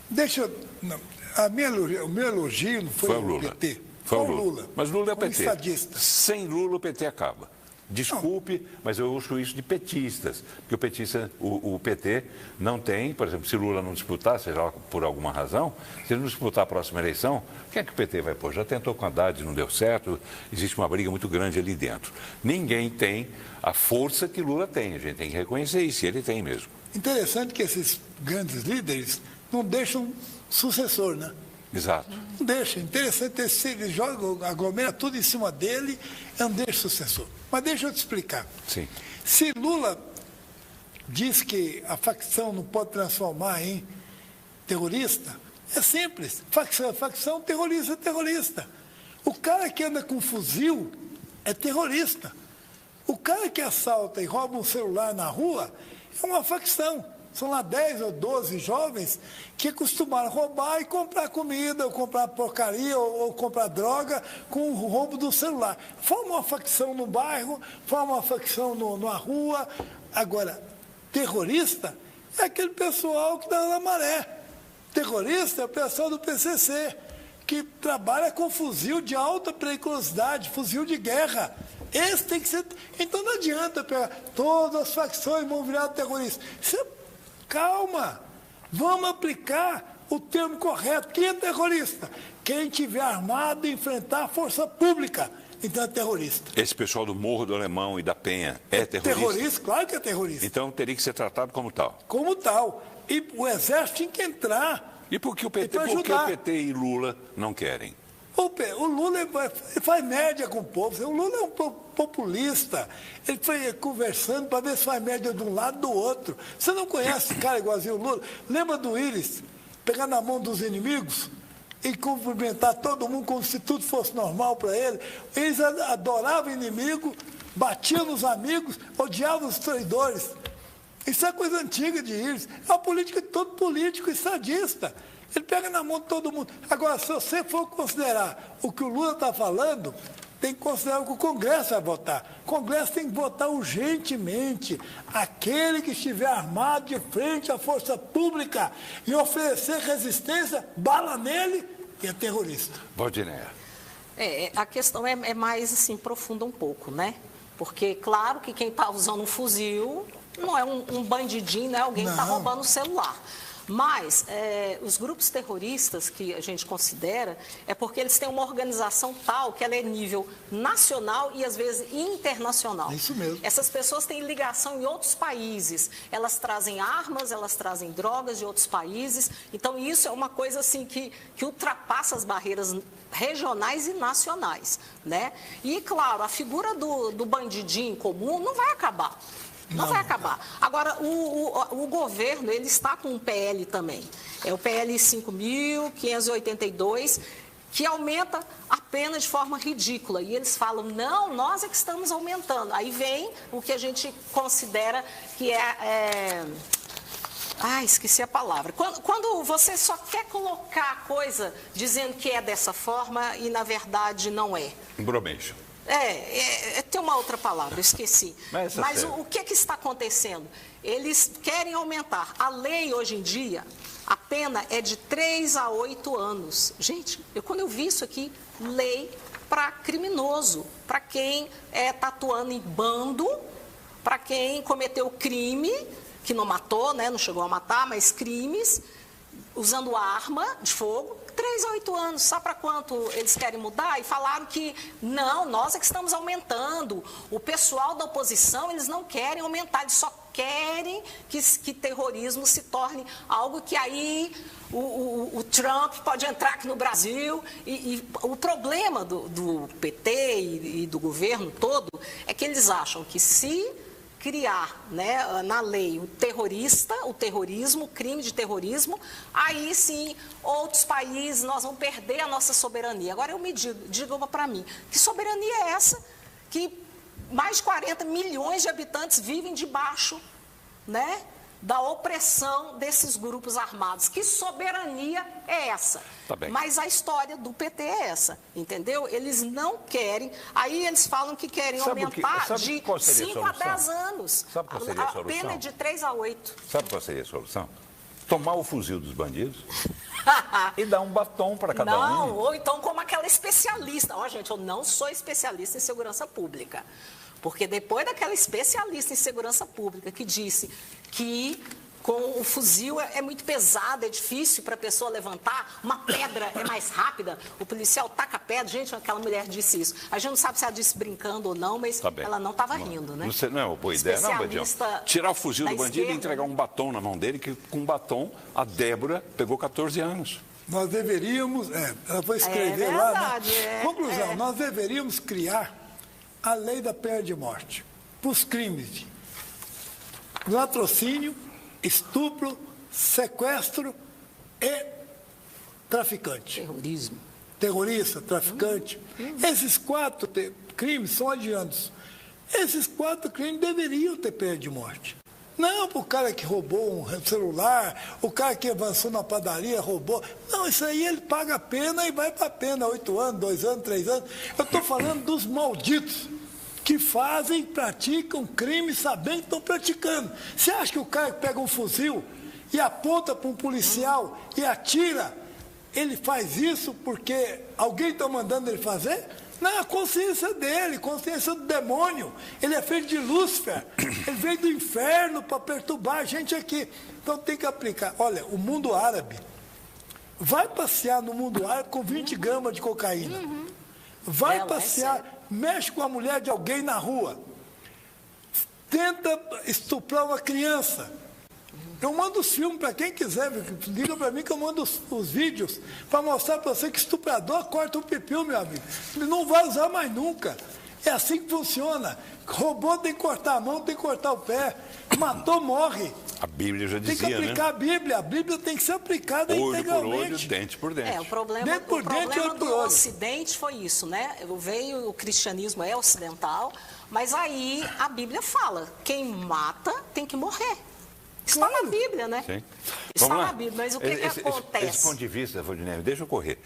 O meu elogio não foi o PT.
Foi o Lula. Mas Lula é o PT.
Estadista.
Sem Lula o PT acaba. Desculpe, mas eu uso isso de petistas, porque o PT não tem, por exemplo, se Lula não disputar, seja lá por alguma razão, se ele não disputar a próxima eleição, o que é que o PT vai pôr? Já tentou com Haddad, não deu certo, existe uma briga muito grande ali dentro. Ninguém tem a força que Lula tem, a gente tem que reconhecer isso, e ele tem mesmo.
Interessante que esses grandes líderes não deixam sucessor, né?
Exato.
Não deixa. Interessante, se ele joga, aglomera tudo em cima dele, não deixa sucessor. Mas deixa eu te explicar.
Sim.
Se Lula diz que a facção não pode transformar em terrorista, é simples. Facção, terrorista, terrorista. O cara que anda com fuzil é terrorista. O cara que assalta e rouba um celular na rua é uma facção. São lá 10 ou 12 jovens que acostumaram a roubar e comprar comida, ou comprar porcaria, ou comprar droga com o roubo do celular. Forma uma facção no bairro, forma uma facção na rua. Agora, terrorista é aquele pessoal que dá na maré. Terrorista é o pessoal do PCC, que trabalha com fuzil de alta periculosidade, fuzil de guerra. Esse tem que ser... Então não adianta pegar todas as facções vão virar terroristas. Calma, vamos aplicar o termo correto. Quem é terrorista? Quem tiver armado e enfrentar a força pública, então é terrorista.
Esse pessoal do Morro do Alemão e da Penha é terrorista?
Terrorista, claro que é terrorista.
Então teria que ser tratado como tal?
Como tal. E o Exército tinha que entrar.
E por que o PT e Lula não querem?
O Lula faz média com o povo. O Lula é um populista. Ele foi conversando para ver se faz média de um lado do outro. Você não conhece esse cara igualzinho o Lula? Lembra do Íris pegar na mão dos inimigos e cumprimentar todo mundo como se tudo fosse normal para ele? Eles adoravam o inimigo, batiam nos amigos, odiavam os traidores. Isso é coisa antiga de Íris. É uma política de todo político e sadista. Ele pega na mão de todo mundo. Agora, se você for considerar o que o Lula está falando, tem que considerar o que o Congresso vai votar. O Congresso tem que votar urgentemente aquele que estiver armado de frente à força pública e oferecer resistência, bala nele, e é terrorista.
Valdinéia.
A questão é mais assim, profunda um pouco, né? Porque, claro que quem está usando um fuzil não é um bandidinho, não é alguém que está roubando o celular. Mas os grupos terroristas que a gente considera é porque eles têm uma organização tal que ela é nível nacional e às vezes internacional.
É isso mesmo.
Essas pessoas têm ligação em outros países. Elas trazem armas, elas trazem drogas de outros países. Então isso é uma coisa assim que ultrapassa as barreiras regionais e nacionais, né? E claro, a figura do bandidinho comum não vai acabar. Não vai acabar. Agora, o governo, ele está com um PL também. É o PL 5.582, que aumenta a pena de forma ridícula. E eles falam, não, nós é que estamos aumentando. Aí vem o que a gente considera que esqueci a palavra. Quando você só quer colocar a coisa dizendo que é dessa forma e, na verdade, não é.
Embromation.
Tem uma outra palavra, eu esqueci. Mas
o
que está acontecendo? Eles querem aumentar. A lei, hoje em dia, a pena é de 3 a 8 anos. Gente, quando eu vi isso aqui, lei para criminoso, para quem está atuando em bando, para quem cometeu crime, que não matou, né, não chegou a matar, mas crimes, usando arma de fogo, 3 a 8 anos, sabe para quanto eles querem mudar? E falaram que não, nós é que estamos aumentando. O pessoal da oposição, eles não querem aumentar, eles só querem que terrorismo se torne algo que aí o Trump pode entrar aqui no Brasil. E o problema do PT e do governo todo é que eles acham que se criar, né, na lei o terrorismo, o crime de terrorismo, aí sim, outros países, nós vamos perder a nossa soberania. Agora eu me diga para mim, que soberania é essa? Que mais de 40 milhões de habitantes vivem debaixo, né, da opressão desses grupos armados. Que soberania é essa?
Tá bem.
Mas a história do PT é essa, entendeu? Eles não querem, aí eles falam que querem aumentar de 5 a 10 anos.
Sabe qual seria a solução?
A pena é de 3 a 8.
Sabe qual seria a solução? Tomar o fuzil dos bandidos e dar um batom para cada um.
Não, ou então como aquela especialista. Gente, eu não sou especialista em segurança pública. Porque depois daquela especialista em segurança pública que disse que com o fuzil é muito pesado, é difícil para a pessoa levantar, uma pedra é mais rápida, o policial taca a pedra. Gente, aquela mulher disse isso. A gente não sabe se ela disse brincando ou não, mas ela não estava rindo, né?
Não é uma boa ideia, não, Badião. Tirar o fuzil do bandido e entregar um batom na mão dele, que com batom a Débora pegou 14 anos.
Nós deveríamos, ela foi escrever lá, né? Conclusão, nós deveríamos criar a lei da pena de morte para os crimes de latrocínio, estupro, sequestro e traficante. Terrorista, traficante. Esses 4 crimes são adiantos. Esses 4 crimes deveriam ter pena de morte. Não para o cara que roubou um celular, o cara que avançou na padaria, roubou. Não, isso aí ele paga a pena e vai para a pena, 8 anos, 2 anos, 3 anos. Eu estou falando dos malditos que praticam crime sabendo que estão praticando. Você acha que o cara que pega um fuzil e aponta para um policial e atira, ele faz isso porque alguém está mandando ele fazer? Não, a consciência dele, consciência do demônio. Ele é feito de Lúcifer, ele veio do inferno para perturbar a gente aqui. Então tem que aplicar. Olha, o mundo árabe, vai passear no mundo árabe com 20 gramas de cocaína. Vai passear, mexe com a mulher de alguém na rua, tenta estuprar uma criança. Eu mando os filmes para quem quiser, liga para mim que eu mando os vídeos para mostrar para você que estuprador corta o pipiu, meu amigo. Ele não vai usar mais nunca. É assim que funciona. Roubou tem que cortar a mão, tem que cortar o pé. Matou, morre.
A Bíblia já dizia,
né? Tem que aplicar a Bíblia. A Bíblia tem que ser aplicada integralmente.
Olho por olho, dente por dente.
O problema do Ocidente foi isso, né? O cristianismo é ocidental, mas aí a Bíblia fala, quem mata tem que morrer. Está na Bíblia, né?
Sim.
Está na Bíblia, mas o que acontece?
Esse ponto de vista, Valdinei, deixa eu correr.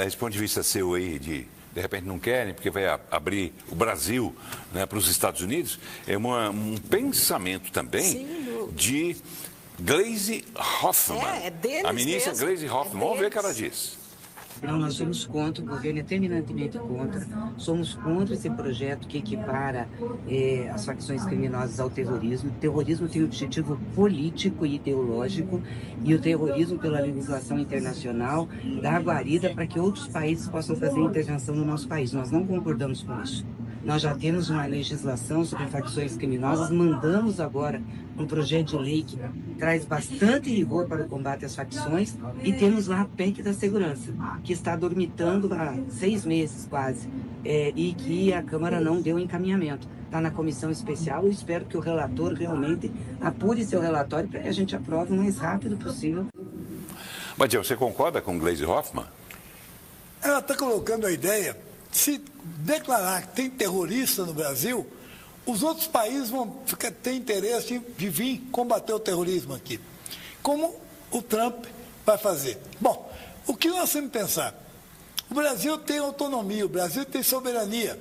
Esse ponto de vista seu aí, de repente não querem, porque vai abrir o Brasil, né, para os Estados Unidos, é um pensamento também de Gleisi Hoffmann.
É deles
a ministra
mesmo.
Gleisi Hoffmann. Vamos ver o que ela diz.
Não, nós somos contra, o governo é terminantemente contra. Somos contra esse projeto que equipara as facções criminosas ao terrorismo. O terrorismo tem objetivo político e ideológico, e o terrorismo, pela legislação internacional, dá guarida para que outros países possam fazer intervenção no nosso país. Nós não concordamos com isso. Nós já temos uma legislação sobre facções criminosas, mandamos agora um projeto de lei que traz bastante rigor para o combate às facções, e temos lá a PEC da segurança, que está dormitando há 6 meses quase, e que a Câmara não deu encaminhamento. Está na comissão especial, eu espero que o relator realmente apure seu relatório para que a gente aprove o mais rápido possível.
Mas, você concorda com Gleisi Hoffmann?
Ela está colocando a ideia, se declarar que tem terrorista no Brasil, os outros países vão ter interesse de vir combater o terrorismo aqui, como o Trump vai fazer. Bom, o que nós temos que pensar? O Brasil tem autonomia, o Brasil tem soberania.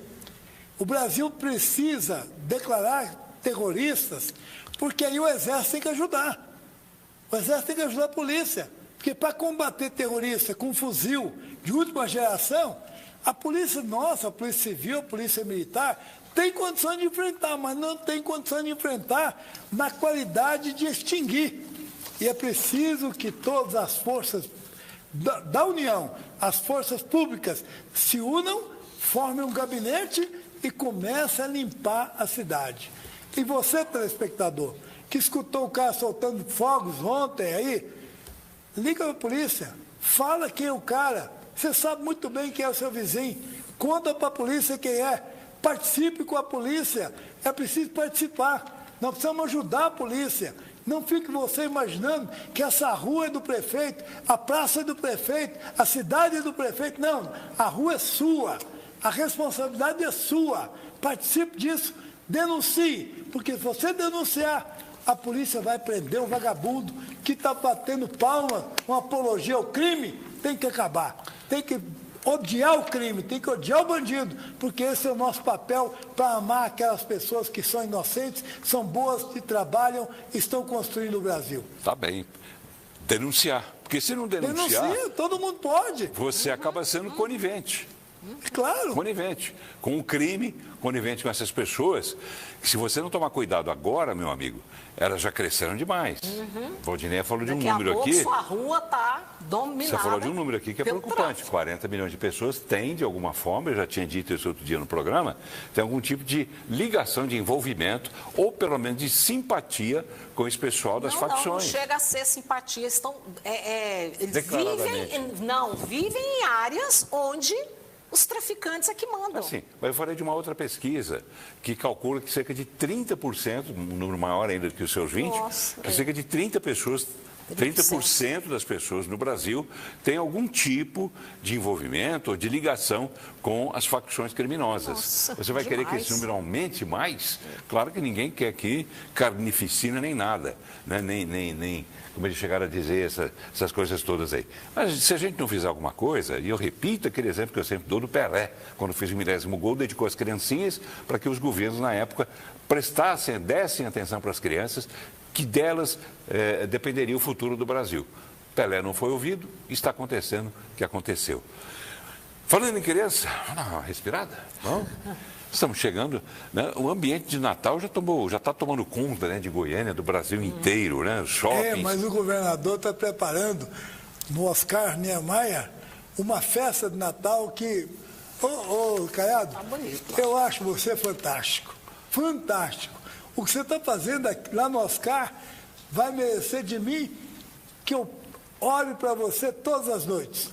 O Brasil precisa declarar terroristas, porque aí o Exército tem que ajudar. O Exército tem que ajudar a polícia, porque para combater terrorista com fuzil de última geração, a polícia nossa, a polícia civil, a polícia militar, tem condições de enfrentar, mas não tem condições de enfrentar na qualidade de extinguir. E é preciso que todas as forças da União, as forças públicas, se unam, formem um gabinete e comecem a limpar a cidade. E você, telespectador, que escutou o cara soltando fogos ontem aí, liga para a polícia, fala quem é o cara. Você sabe muito bem quem é o seu vizinho. Conta para a polícia quem é. Participe com a polícia. É preciso participar. Nós precisamos ajudar a polícia. Não fique você imaginando que essa rua é do prefeito, a praça é do prefeito, a cidade é do prefeito. Não, a rua é sua. A responsabilidade é sua. Participe disso. Denuncie. Porque se você denunciar, a polícia vai prender um vagabundo que está batendo palma, uma apologia ao crime. Tem que acabar. Tem que odiar o crime, tem que odiar o bandido, porque esse é o nosso papel para amar aquelas pessoas que são inocentes, são boas, que trabalham, estão construindo o Brasil.
Tá bem. Denunciar. Porque se não denunciar...
Denuncia, todo mundo pode.
Você acaba sendo conivente.
Claro.
Conivente com o crime, conivente com essas pessoas, que se você não tomar cuidado agora, meu amigo, elas já cresceram demais. Valdineia falou de um número aqui.
Sua rua está dominada.
Você falou de um número aqui que é preocupante.
Tráfico.
40 milhões de pessoas têm, de alguma forma, eu já tinha dito isso outro dia no programa, tem algum tipo de ligação, de envolvimento, ou pelo menos de simpatia com esse pessoal das facções.
Não chega a ser simpatia. Eles vivem em áreas onde os traficantes é que mandam.
Assim, mas eu falei de uma outra pesquisa que calcula que cerca de 30%, um número maior ainda do que os seus 20%, que cerca de 30% das pessoas no Brasil têm algum tipo de envolvimento ou de ligação com as facções criminosas.
Nossa,
você vai querer que esse número aumente mais? Claro que ninguém quer aqui carnificina nem nada, né? nem como eles chegaram a dizer, essas coisas todas aí. Mas se a gente não fizer alguma coisa, e eu repito aquele exemplo que eu sempre dou do Pelé, quando fez o 10º gol, dedicou as criancinhas para que os governos na época dessem atenção para as crianças, que delas dependeria o futuro do Brasil. Pelé não foi ouvido, está acontecendo o que aconteceu. Falando em criança, vamos dar uma respirada? Vamos? Estamos chegando, né? O ambiente de Natal já está tomando conta, né, de Goiânia, do Brasil inteiro, né? Os shoppings.
Mas o governador está preparando no Oscar Niemeyer uma festa de Natal que... Ô, Caiado, tá bonito, eu acho você fantástico. Fantástico. O que você está fazendo aqui, lá no Oscar vai merecer de mim que eu ore para você todas as noites.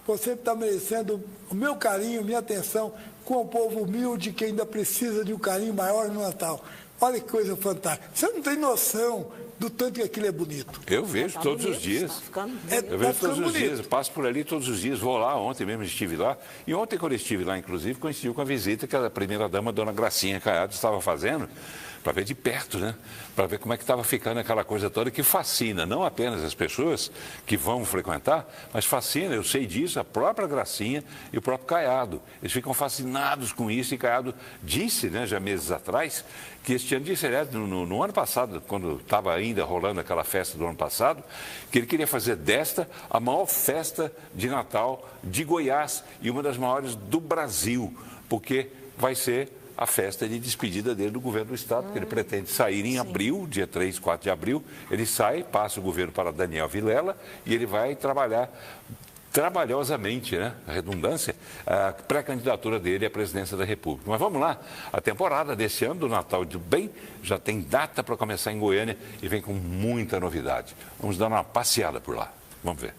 Você está merecendo o meu carinho, minha atenção com o povo humilde que ainda precisa de um carinho maior no Natal. Olha que coisa fantástica. Você não tem noção do tanto que aquilo é bonito.
Eu vejo todos os dias. Eu vejo todos os dias. Eu passo por ali todos os dias. Vou lá, ontem mesmo estive lá. E ontem, quando eu estive lá, inclusive, coincidiu com a visita que a primeira-dama, dona Gracinha Caiado, estava fazendo para ver de perto, né? Para ver como é que estava ficando aquela coisa toda que fascina, não apenas as pessoas que vão frequentar, mas fascina, eu sei disso, a própria Gracinha e o próprio Caiado. Eles ficam fascinados com isso e Caiado disse, né, já meses atrás, que este ano, disse, no ano passado, quando estava ainda rolando aquela festa do ano passado, que ele queria fazer desta a maior festa de Natal de Goiás e uma das maiores do Brasil, porque vai ser a festa de despedida dele do governo do estado, porque ele pretende sair em abril, dia 3, 4 de abril, ele sai, passa o governo para Daniel Vilela e ele vai trabalhar trabalhosamente, né, a redundância, a pré-candidatura dele à presidência da República. Mas vamos lá, a temporada desse ano do Natal do Bem já tem data para começar em Goiânia e vem com muita novidade. Vamos dar uma passeada por lá, vamos ver.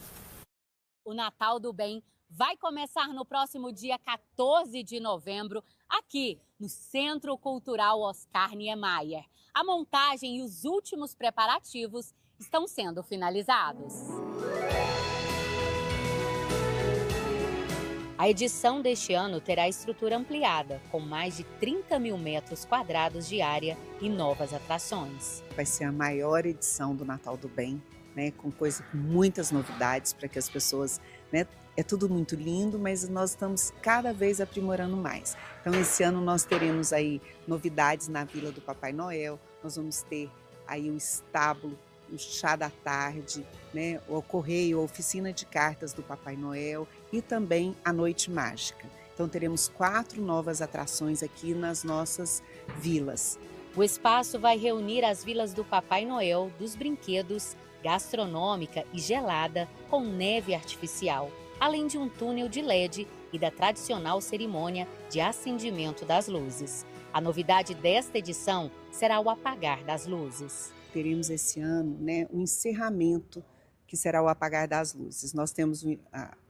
O Natal do Bem vai começar no próximo dia 14 de novembro, aqui no Centro Cultural Oscar Niemeyer. A montagem e os últimos preparativos estão sendo finalizados. A edição deste ano terá estrutura ampliada, com mais de 30 mil metros quadrados de área e novas atrações.
Vai ser a maior edição do Natal do Bem, né, com muitas novidades para que as pessoas, né, é tudo muito lindo, mas nós estamos cada vez aprimorando mais. Então, esse ano nós teremos aí novidades na Vila do Papai Noel, nós vamos ter aí o estábulo, o chá da tarde, né, o correio, a oficina de cartas do Papai Noel e também a Noite Mágica. Então, teremos 4 novas atrações aqui nas nossas vilas.
O espaço vai reunir as vilas do Papai Noel, dos brinquedos, gastronômica e gelada com neve artificial, além de um túnel de LED e da tradicional cerimônia de acendimento das luzes. A novidade desta edição será o apagar das luzes.
Teremos esse ano, né, um encerramento que será o apagar das luzes. Nós temos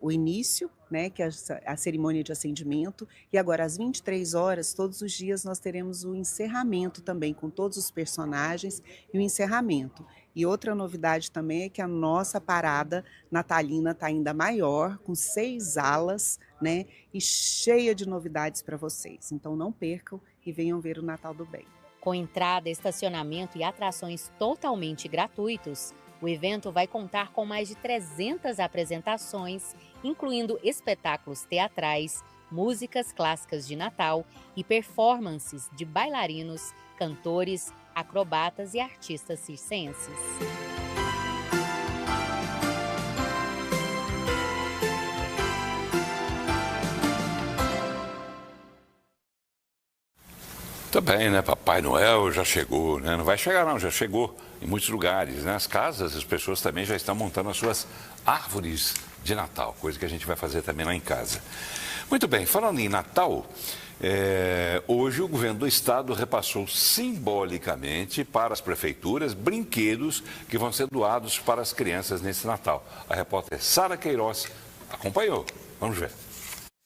o início, né, que é a cerimônia de acendimento, e agora às 23 horas, todos os dias, nós teremos o encerramento também, com todos os personagens e o encerramento. E outra novidade também é que a nossa parada natalina está ainda maior, com 6 alas, né, e cheia de novidades para vocês. Então não percam e venham ver o Natal do Bem.
Com entrada, estacionamento e atrações totalmente gratuitos, o evento vai contar com mais de 300 apresentações, incluindo espetáculos teatrais, músicas clássicas de Natal e performances de bailarinos, cantores, acrobatas e artistas circenses.
Também, né? Papai Noel já chegou, né? Não vai chegar não, já chegou em muitos lugares, né? As casas, as pessoas também já estão montando as suas árvores de Natal, coisa que a gente vai fazer também lá em casa. Muito bem, falando em Natal, hoje o governo do estado repassou simbolicamente para as prefeituras brinquedos que vão ser doados para as crianças nesse Natal. A repórter Sara Queiroz acompanhou. Vamos ver.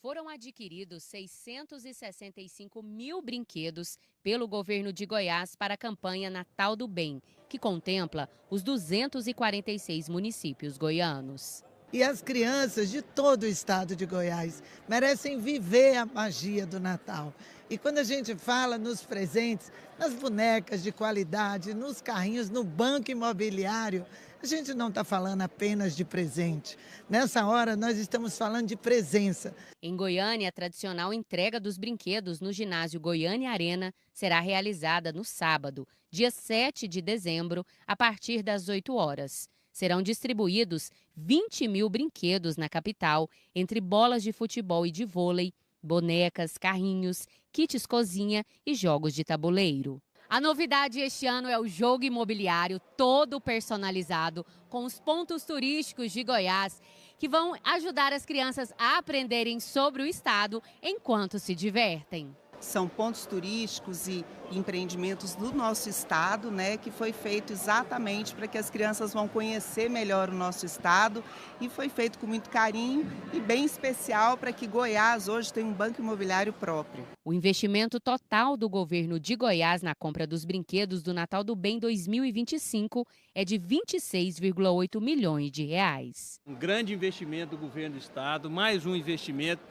Foram adquiridos 665 mil brinquedos pelo governo de Goiás para a campanha Natal do Bem, que contempla os 246 municípios goianos.
E as crianças de todo o estado de Goiás merecem viver a magia do Natal. E quando a gente fala nos presentes, nas bonecas de qualidade, nos carrinhos, no banco imobiliário, a gente não está falando apenas de presente. Nessa hora, nós estamos falando de presença.
Em Goiânia, a tradicional entrega dos brinquedos no ginásio Goiânia Arena será realizada no sábado, dia 7 de dezembro, a partir das 8 horas. Serão distribuídos 20 mil brinquedos na capital, entre bolas de futebol e de vôlei, bonecas, carrinhos, kits cozinha e jogos de tabuleiro. A novidade este ano é o jogo imobiliário todo personalizado com os pontos turísticos de Goiás, que vão ajudar as crianças a aprenderem sobre o estado enquanto se divertem.
São pontos turísticos e empreendimentos do nosso estado, né, que foi feito exatamente para que as crianças vão conhecer melhor o nosso estado e foi feito com muito carinho e bem especial para que Goiás hoje tenha um banco imobiliário próprio.
O investimento total do governo de Goiás na compra dos brinquedos do Natal do Bem 2025 é de 26,8 milhões de reais.
Um grande investimento do governo do estado, mais um investimento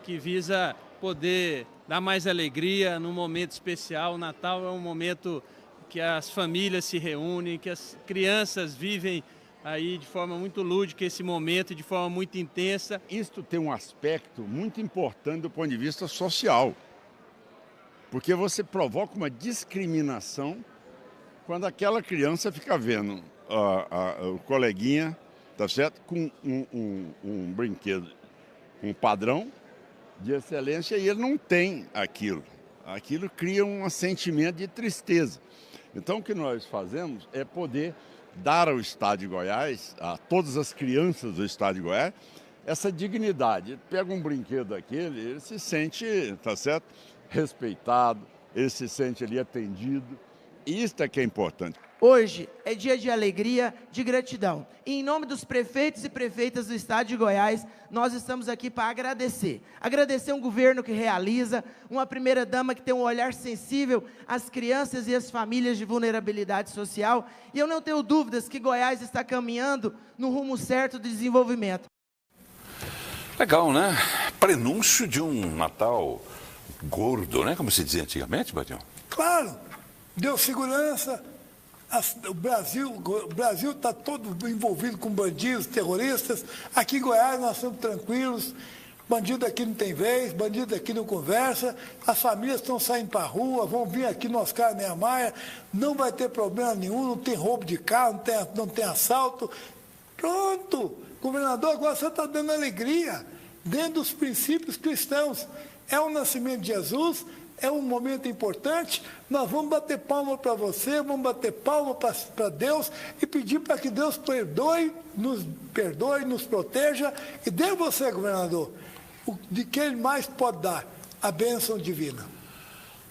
que visa poder dá mais alegria num momento especial. O Natal é um momento que as famílias se reúnem, que as crianças vivem aí de forma muito lúdica esse momento, de forma muito intensa.
Isto tem um aspecto muito importante do ponto de vista social, porque você provoca uma discriminação quando aquela criança fica vendo o coleguinha, tá certo, com um brinquedo, um padrão de excelência, e ele não tem aquilo. Aquilo cria um sentimento de tristeza. Então, o que nós fazemos é poder dar ao Estado de Goiás, a todas as crianças do Estado de Goiás, essa dignidade. Ele pega um brinquedo daquele, ele se sente, tá certo, respeitado, ele se sente ali atendido. Isso é que é importante.
Hoje é dia de alegria, de gratidão. E em nome dos prefeitos e prefeitas do Estado de Goiás, nós estamos aqui para agradecer. Agradecer um governo que realiza, uma primeira-dama que tem um olhar sensível às crianças e às famílias de vulnerabilidade social. E eu não tenho dúvidas que Goiás está caminhando no rumo certo de desenvolvimento.
Legal, né? Prenúncio de um Natal gordo, né? Como se dizia antigamente, Badião?
Claro, deu segurança. O Brasil está todo envolvido com bandidos, terroristas. Aqui em Goiás nós estamos tranquilos. Bandido aqui não tem vez, bandido aqui não conversa. As famílias estão saindo para a rua, vão vir aqui no Oscar Niemeyer. Não vai ter problema nenhum, não tem roubo de carro, não tem assalto. Pronto, governador, agora você está dando alegria dentro dos princípios cristãos. É o nascimento de Jesus. É um momento importante, nós vamos bater palma para você, vamos bater palma para Deus e pedir para que Deus perdoe, nos proteja e dê a você, governador, de que Ele mais pode dar, a bênção divina.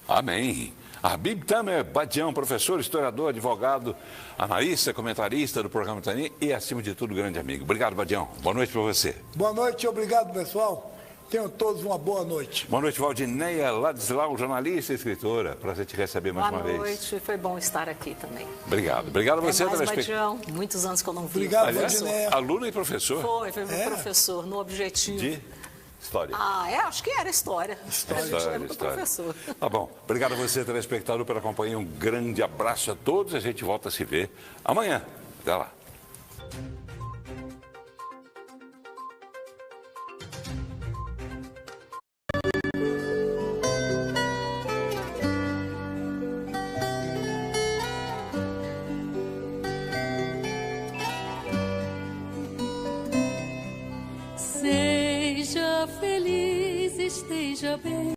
Amém. Habib Tamer Badião, professor, historiador, advogado, analista, comentarista do programa Tani e, acima de tudo, grande amigo. Obrigado, Badião. Boa noite para você.
Boa noite, obrigado, pessoal. Tenham todos uma boa noite.
Boa noite, Valdineia Ladislau, jornalista e escritora. Prazer te receber mais uma vez.
Boa noite, foi bom estar aqui também.
Obrigado. Obrigado a você,
telespectador. Muitos anos que eu não vi.
Obrigado,
Valdineia. Aluno e professor?
Foi meu professor, no Objetivo.
De história.
Acho que era história.
História.
Professor.
Tá bom. Obrigado a você, telespectador, pela companhia. Um grande abraço a todos. A gente volta a se ver amanhã. Até lá.
Seja feliz, esteja bem.